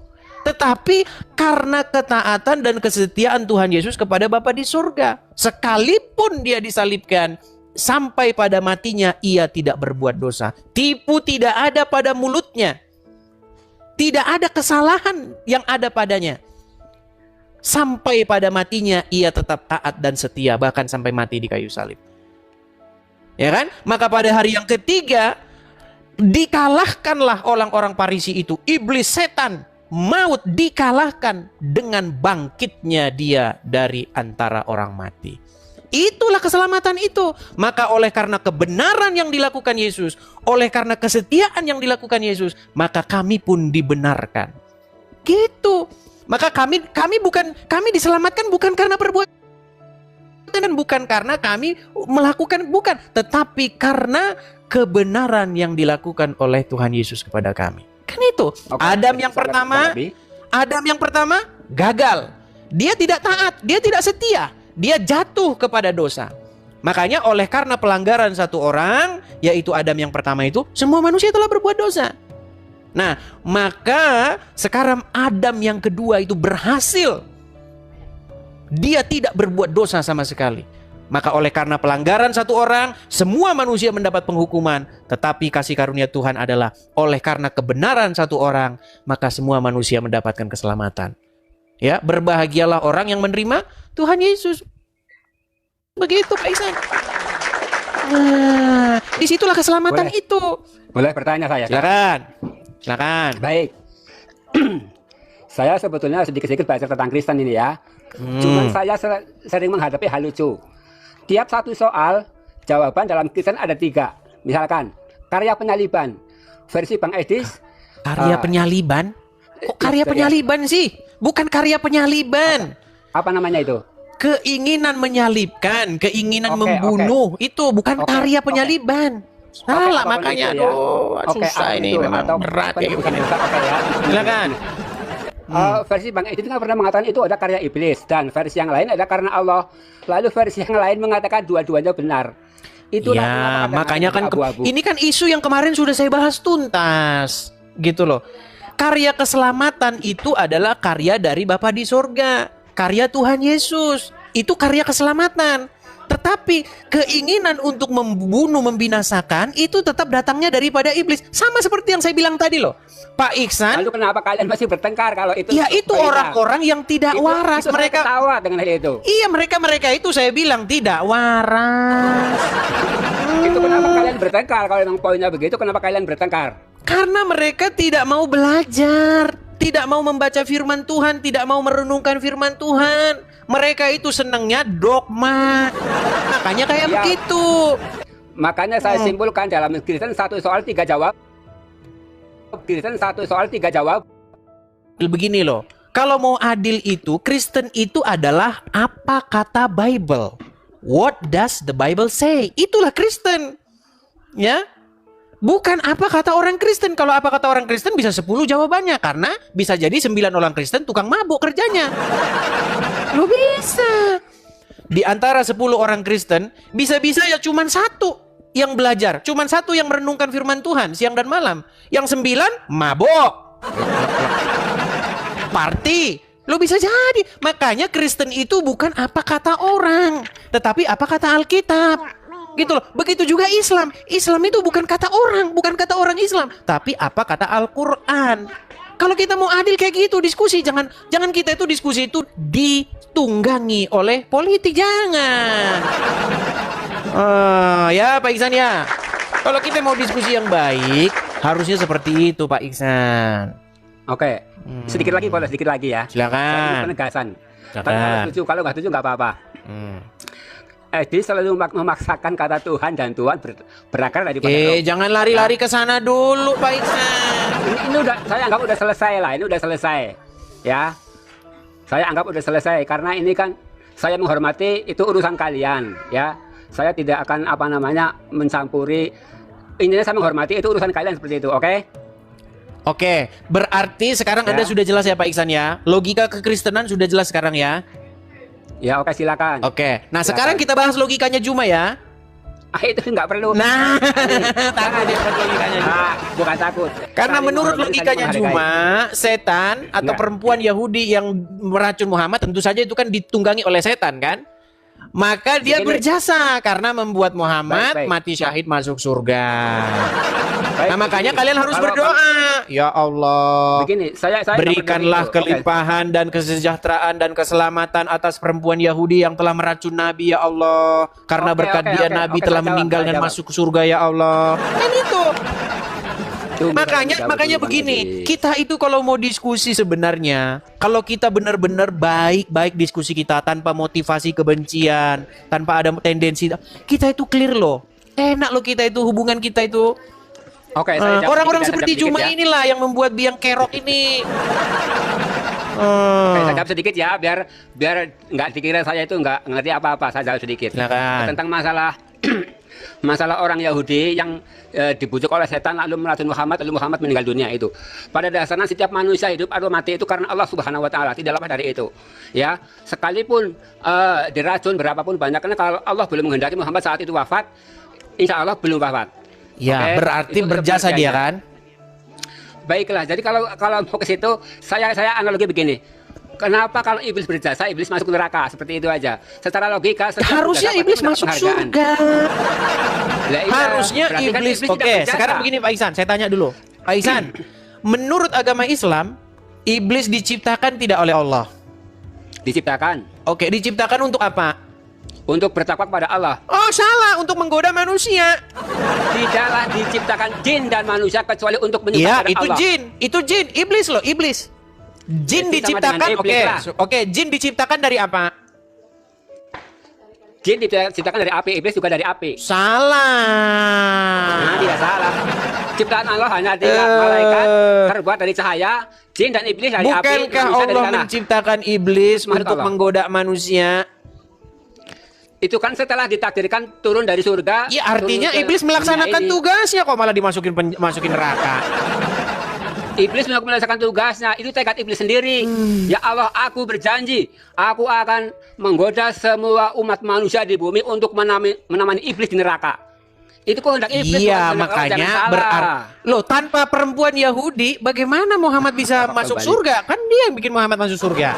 Tetapi karena ketaatan dan kesetiaan Tuhan Yesus kepada Bapa di surga. Sekalipun dia disalibkan, sampai pada matinya ia tidak berbuat dosa. Tipu tidak ada pada mulutnya. Tidak ada kesalahan yang ada padanya. Sampai pada matinya ia tetap taat dan setia, bahkan sampai mati di kayu salib. Ya kan? Maka pada hari yang ketiga dikalahkanlah orang-orang Farisi itu. Iblis, setan, maut dikalahkan dengan bangkitnya dia dari antara orang mati. Itulah keselamatan itu. Maka oleh karena kebenaran yang dilakukan Yesus, oleh karena kesetiaan yang dilakukan Yesus, maka kami pun dibenarkan. Gitu. Maka kami diselamatkan bukan karena perbuatan dan bukan karena kami melakukan, bukan, tetapi karena kebenaran yang dilakukan oleh Tuhan Yesus kepada kami. Kan itu. Adam yang pertama gagal. Dia tidak taat, dia tidak setia, dia jatuh kepada dosa. Makanya oleh karena pelanggaran satu orang, yaitu Adam yang pertama itu, semua manusia telah berbuat dosa. Nah, maka sekarang Adam yang kedua itu berhasil. Dia tidak berbuat dosa sama sekali. Maka oleh karena pelanggaran satu orang, semua manusia mendapat penghukuman. Tetapi kasih karunia Tuhan adalah oleh karena kebenaran satu orang, maka semua manusia mendapatkan keselamatan. Ya, berbahagialah orang yang menerima Tuhan Yesus. Begitu Pak Iksan. Nah, disitulah keselamatan itu. Boleh bertanya saya? Silakan. Baik. Saya sebetulnya sedikit-sedikit baca tentang Kristen ini ya. Cuman saya sering menghadapi hal lucu. Tiap satu soal, jawaban dalam Kristen ada 3. Misalkan, karya penyaliban. Versi Bang Edis. Karya penyaliban? Kok karya penyaliban sih? Bukan karya penyaliban. Apa namanya itu? Keinginan menyalibkan, keinginan membunuh. Itu bukan karya penyaliban. Salah makanya. Aduh, susah ini memang berat kayak begini. Silakan. Versi Bang Edis kan pernah mengatakan itu ada karya iblis, dan versi yang lain ada karena Allah. Lalu versi yang lain mengatakan dua-duanya benar. Itu ya, makanya kan ini kan isu yang kemarin sudah saya bahas tuntas, gitu loh. Karya keselamatan itu adalah karya dari Bapa di surga, karya Tuhan Yesus. Itu karya keselamatan. Tetapi keinginan untuk membunuh, membinasakan itu tetap datangnya daripada iblis. Sama seperti yang saya bilang tadi loh, Pak Iksan. Lalu kenapa kalian masih bertengkar kalau itu? Ya itu orang-orang yang tidak waras. Itu Mereka ketawa dengan hal itu. Iya, mereka itu saya bilang tidak waras. Itu kenapa kalian bertengkar? Kalau memang poinnya begitu, kenapa kalian bertengkar? Karena mereka tidak mau belajar, tidak mau membaca firman Tuhan, tidak mau merenungkan firman Tuhan. Mereka itu senangnya dogma. Makanya kayak begitu. Makanya saya simpulkan dalam Kristen 1 soal 3 jawab. Kristen 1 soal 3 jawab. Begini loh, kalau mau adil itu, Kristen itu adalah apa kata Bible. What does the Bible say? Itulah Kristen. Ya. Bukan apa kata orang Kristen. Kalau apa kata orang Kristen bisa 10 jawabannya. Karena bisa jadi 9 orang Kristen tukang mabuk kerjanya. Lo bisa. Di antara 10 orang Kristen, bisa-bisa ya cuman 1 yang belajar. Cuman 1 yang merenungkan firman Tuhan siang dan malam. Yang 9 mabuk. Party. Lo bisa jadi. Makanya Kristen itu bukan apa kata orang, tetapi apa kata Alkitab. Gitu loh. Begitu juga Islam. Islam itu bukan kata orang, bukan kata orang Islam, tapi apa kata Al-Quran. Kalau kita mau adil kayak gitu diskusi, jangan kita itu diskusi itu ditunggangi oleh politik, jangan. Ya Pak Iksan ya. Kalau kita mau diskusi yang baik, harusnya seperti itu Pak Iksan. Oke. Sedikit lagi boleh, sedikit lagi ya. Silakan. Penegasan. Kalau nggak setuju nggak apa-apa. Dia selalu memaksakan kata Tuhan dan Tuhan berakar daripada roh. Jangan lari-lari ke sana dulu Pak Iksan. Ini udah, saya anggap udah selesai lah. Ini udah selesai. Ya. Saya anggap udah selesai karena ini kan saya menghormati itu urusan kalian, ya. Saya tidak akan mencampuri. Intinya saya menghormati itu urusan kalian seperti itu, oke? Oke, berarti sekarang Anda sudah jelas ya Pak Iksan ya. Logika kekristenan sudah jelas sekarang ya. Ya oke, silakan. Oke, nah sekarang kita bahas logikanya Juma ya. Itu nggak perlu. Nah, takut dia logikanya Juma. Bukan takut. Karena menurut logikanya Juma, setan atau perempuan Yahudi yang meracun Muhammad tentu saja itu kan ditunggangi oleh setan kan. Maka dia berjasa karena membuat Muhammad mati syahid masuk surga. Nah makanya kalian harus berdoa. Ya Allah, saya berikanlah kelimpahan dan kesejahteraan dan keselamatan atas perempuan Yahudi yang telah meracun Nabi ya Allah. Karena berkat dia Nabi telah meninggal dan masuk surga ya Allah. Kan itu. Makanya begini, kita itu kalau mau diskusi sebenarnya, kalau kita benar-benar baik-baik diskusi kita tanpa motivasi kebencian, tanpa ada tendensi, kita itu clear loh. Enak loh kita itu, hubungan kita itu. Oke, orang-orang seperti Juma inilah yang membuat biang kerok ini. Oke, saya jawab sedikit ya, biar nggak dikira saya itu nggak ngerti apa-apa. Saya jawab sedikit. Tentang masalah orang Yahudi yang dibujuk oleh setan lalu meracun Muhammad, lalu Muhammad meninggal dunia itu. Pada dasarnya setiap manusia hidup atau mati itu karena Allah Subhanahu wa taala, tidak lepas dari itu. Ya, sekalipun diracun berapapun banyaknya, kalau Allah belum menghendaki Muhammad saat itu wafat, insya Allah belum wafat. Ya, berarti berjasa dia kan? Baiklah, jadi kalau mau ke situ, saya analogi begini. Kenapa kalau iblis berjasa, iblis masuk neraka? Seperti itu aja. Secara logika harusnya iblis masuk surga. Harusnya kan iblis. Oke, sekarang begini Pak Iksan, saya tanya dulu. Pak Iksan, menurut agama Islam, iblis diciptakan tidak oleh Allah? Diciptakan. Oke, diciptakan untuk apa? Untuk bertakwa kepada Allah. Oh, salah, untuk menggoda manusia. Tidaklah diciptakan jin dan manusia kecuali untuk menyembah kepada Allah. Itu jin, iblis loh, iblis. Jin diciptakan, oke, jin diciptakan dari apa? Jin diciptakan dari api, iblis juga dari api. Salah. Nah, tidak salah. Ciptaan Allah hanya 3 malaikat terbuat dari cahaya, jin dan iblis dari api. Bukankah Allah menciptakan iblis untuk menggoda manusia? Itu kan setelah ditakdirkan turun dari surga. Ya artinya iblis melaksanakan tugasnya kok malah masukin neraka. Iblis melaksanakan tugasnya, itu tekad iblis sendiri. Ya Allah, aku berjanji, aku akan menggoda semua umat manusia di bumi untuk menemani iblis di neraka. Itu kehendak iblis. Iya, makanya berarti loh, tanpa perempuan Yahudi bagaimana Muhammad bisa masuk surga? Kan dia yang bikin Muhammad masuk surga.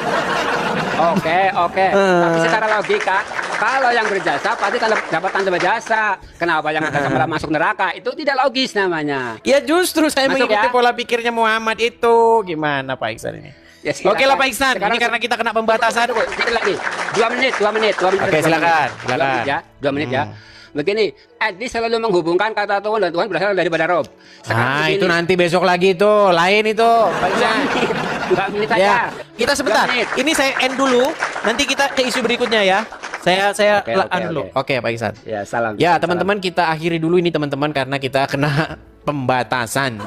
Oke. Tapi secara logika Kalau yang berjasa pasti dapat tanda berjasa. Kenapa yang berjasa malah masuk neraka? Itu tidak logis namanya. Ya justru saya Masuk mengikuti ya? pola pikirnya Muhammad itu. Gimana Pak Iksan ini? Ya, silakan. Oke lah Pak Iksan, ini karena kita kena pembatasan. Sedikit lagi. 2 menit. Oke, silakan. 2 menit ya. Begini, Edi selalu menghubungkan kata Tuhan dan Tuhan berasal daripada Rob. Itu nanti besok lagi tuh, lain itu. Pak Iksan. 2 menit aja. Ya, kita sebentar. 2 menit. Ini saya end dulu. Nanti kita ke isu berikutnya ya. Saya dulu. Oke, Pak Iksan. Ya, salam. Ya, teman-teman kita akhiri dulu ini teman-teman karena kita kena pembatasan.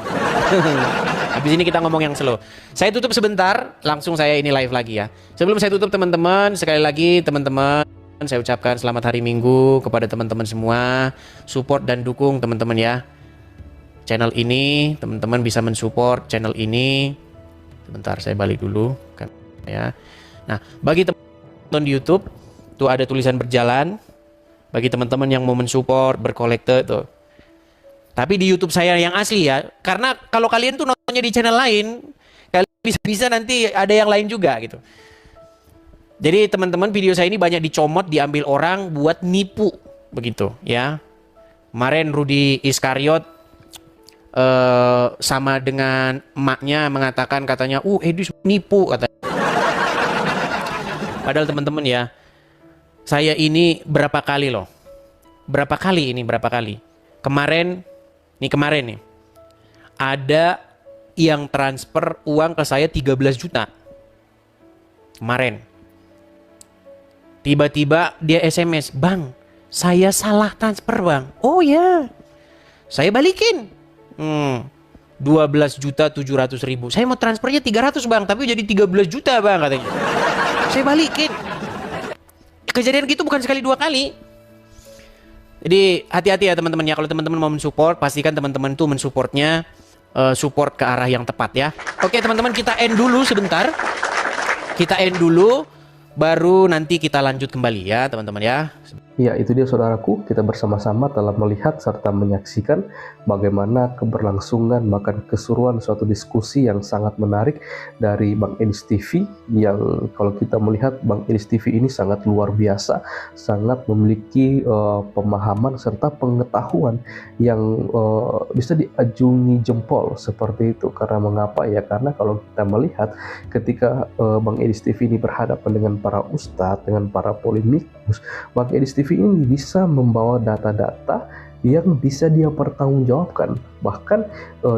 Habis ini kita ngomong yang slow. Saya tutup sebentar, langsung saya ini live lagi ya. Sebelum saya tutup teman-teman, sekali lagi teman-teman, saya ucapkan selamat hari Minggu kepada teman-teman semua. Support dan dukung teman-teman ya. Channel ini, teman-teman bisa mensupport channel ini. Sebentar saya balik dulu kan ya. Nah, bagi teman-teman di YouTube tuh ada tulisan berjalan. Bagi teman-teman yang mau mensupport, berkolekte tuh. Tapi di YouTube saya yang asli ya. Karena kalau kalian tuh nontonnya di channel lain, kalian bisa nanti ada yang lain juga gitu. Jadi teman-teman video saya ini banyak dicomot, diambil orang buat nipu begitu ya. Kemarin Rudy Iskariot sama dengan emaknya mengatakan katanya, Edi nipu katanya. Padahal teman-teman ya, saya ini berapa kali loh. Berapa kali. Kemarin nih. Ada yang transfer uang ke saya 13 juta. Kemarin. Tiba-tiba dia SMS, "Bang, saya salah transfer, Bang." Oh ya. Saya balikin. 12.700.000. Saya mau transfernya 300, Bang, tapi jadi 13 juta, Bang, katanya. Saya balikin. Kejadian gitu bukan sekali 2 kali. Jadi hati-hati ya teman-teman ya. Kalau teman-teman mau mensupport, pastikan teman-teman tuh mensupportnya support ke arah yang tepat ya. Oke teman-teman, kita end dulu sebentar. Kita end dulu, baru nanti kita lanjut kembali ya teman-teman ya. Ya, itu dia saudaraku, kita bersama-sama telah melihat serta menyaksikan bagaimana keberlangsungan bahkan keseruan suatu diskusi yang sangat menarik dari Bang Edis TV, yang kalau kita melihat Bang Edis TV ini sangat luar biasa, sangat memiliki pemahaman serta pengetahuan yang bisa diajungi jempol seperti itu. Karena mengapa ya? Karena kalau kita melihat ketika Bang Edis TV ini berhadapan dengan para ustadz, dengan para polemikus, Bang Edis TV ini bisa membawa data-data yang bisa dia pertanggungjawabkan. Bahkan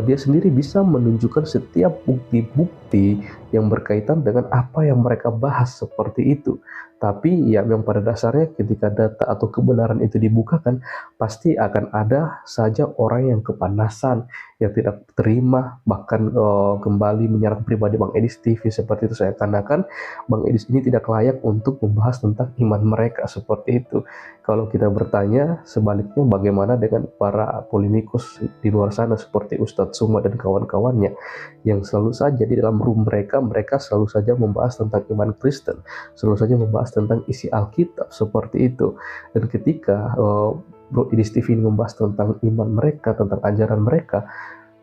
dia sendiri bisa menunjukkan setiap bukti-bukti yang berkaitan dengan apa yang mereka bahas seperti itu. Tapi ya memang pada dasarnya ketika data atau kebenaran itu dibukakan, pasti akan ada saja orang yang kepanasan, yang tidak terima, bahkan kembali menyerang pribadi Bang Edis TV seperti itu. Saya katakan Bang Edis ini tidak layak untuk membahas tentang iman mereka seperti itu. Kalau kita bertanya sebaliknya, bagaimana dengan para polemikus di luar sana seperti Ustadz Suma dan kawan-kawannya yang selalu saja di dalam room mereka selalu saja membahas tentang iman Kristen, selalu saja membahas tentang isi Alkitab seperti itu. Dan ketika Bro Edis TV ini membahas tentang iman mereka, tentang ajaran mereka,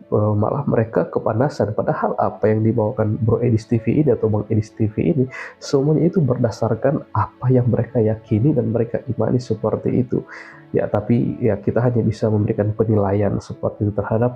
malah mereka kepanasan. Padahal apa yang dibawakan Bro Edis TV ini atau Bang Edis TV ini, semuanya itu berdasarkan apa yang mereka yakini dan mereka imani seperti itu. Ya, tapi ya kita hanya bisa memberikan penilaian seperti itu terhadap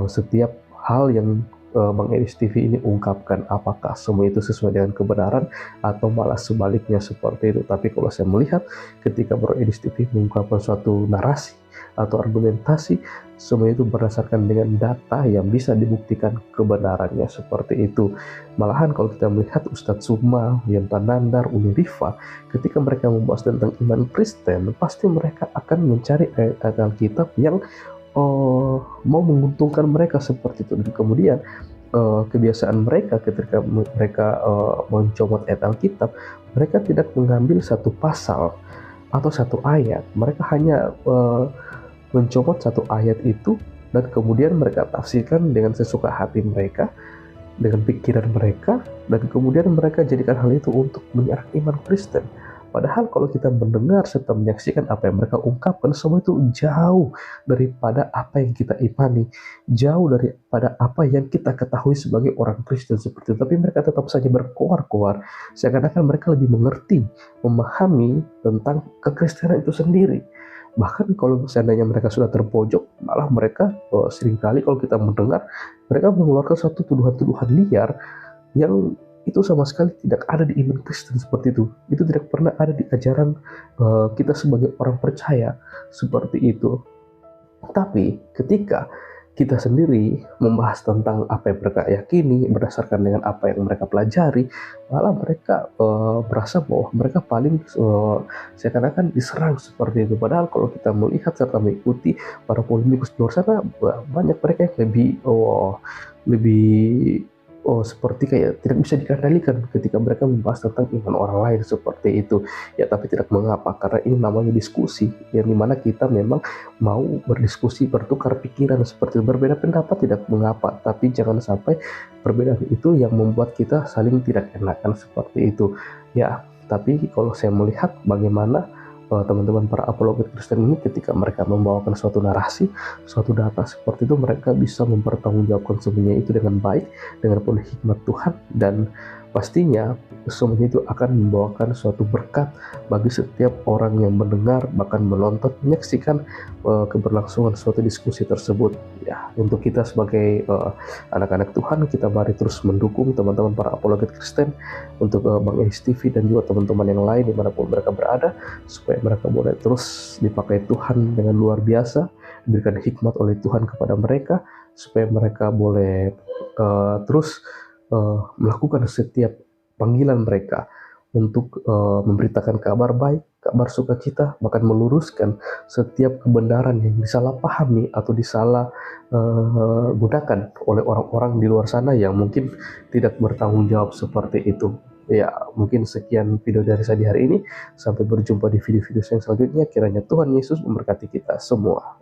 setiap hal yang Bang Edis TV ini ungkapkan, apakah semua itu sesuai dengan kebenaran atau malah sebaliknya seperti itu. Tapi kalau saya melihat ketika Bro Edis TV mengungkapkan suatu narasi atau argumentasi, semua itu berdasarkan dengan data yang bisa dibuktikan kebenarannya seperti itu. Malahan kalau kita melihat Ustadz Suma, Yontan Nandar, Uni Rifa, ketika mereka membahas tentang iman Kristen, pasti mereka akan mencari ayat Alkitab yang mau menguntungkan mereka seperti itu. Dan kemudian kebiasaan mereka ketika mereka mencomot ayat Alkitab, mereka tidak mengambil satu pasal atau satu ayat. Mereka hanya mencomot satu ayat itu dan kemudian mereka tafsirkan dengan sesuka hati mereka, dengan pikiran mereka, dan kemudian mereka jadikan hal itu untuk menyerang iman Kristen. Padahal kalau kita mendengar serta menyaksikan apa yang mereka ungkapkan, semua itu jauh daripada apa yang kita imani, jauh daripada apa yang kita ketahui sebagai orang Kristen seperti itu. Tapi mereka tetap saja berkoar-koar, seakan-akan mereka lebih mengerti, memahami tentang kekristenan itu sendiri. Bahkan kalau seandainya mereka sudah terpojok, malah mereka seringkali kalau kita mendengar, mereka mengeluarkan satu tuduhan-tuduhan liar yang itu sama sekali tidak ada di iman Kristen seperti itu. Itu tidak pernah ada di ajaran kita sebagai orang percaya seperti itu. Tapi ketika kita sendiri membahas tentang apa yang mereka yakini berdasarkan dengan apa yang mereka pelajari, malah mereka berasa bahwa mereka paling seakan-akan diserang seperti itu. Padahal kalau kita melihat serta mengikuti para polemikus di luar sana, banyak mereka yang lebih seperti kayak tidak bisa dikendalikan ketika mereka membahas tentang iman orang lain seperti itu. Ya, tapi tidak mengapa, karena ini namanya diskusi, yang dimana kita memang mau berdiskusi, bertukar pikiran seperti itu. Berbeda pendapat tidak mengapa, tapi jangan sampai perbedaan itu yang membuat kita saling tidak enakan seperti itu. Ya, tapi kalau saya melihat bagaimana teman-teman para apologet Kristen ini ketika mereka membawakan suatu narasi, suatu data seperti itu, mereka bisa mempertanggungjawabkan semuanya itu dengan baik, dengan penuh hikmat Tuhan, dan pastinya semuanya itu akan membawakan suatu berkat bagi setiap orang yang mendengar, bahkan menonton, menyaksikan keberlangsungan suatu diskusi tersebut. Ya, untuk kita sebagai anak-anak Tuhan, kita mari terus mendukung teman-teman para apologet Kristen, untuk Bang Enis TV dan juga teman-teman yang lain dimanapun mereka berada, supaya mereka boleh terus dipakai Tuhan dengan luar biasa, diberikan hikmat oleh Tuhan kepada mereka, supaya mereka boleh terus melakukan setiap panggilan mereka untuk memberitakan kabar baik, kabar sukacita, bahkan meluruskan setiap kebenaran yang disalahpahami atau disalah gunakan oleh orang-orang di luar sana yang mungkin tidak bertanggung jawab seperti itu. Ya, mungkin sekian video dari saya di hari ini. Sampai berjumpa di video-video yang selanjutnya. Kiranya Tuhan Yesus memberkati kita semua.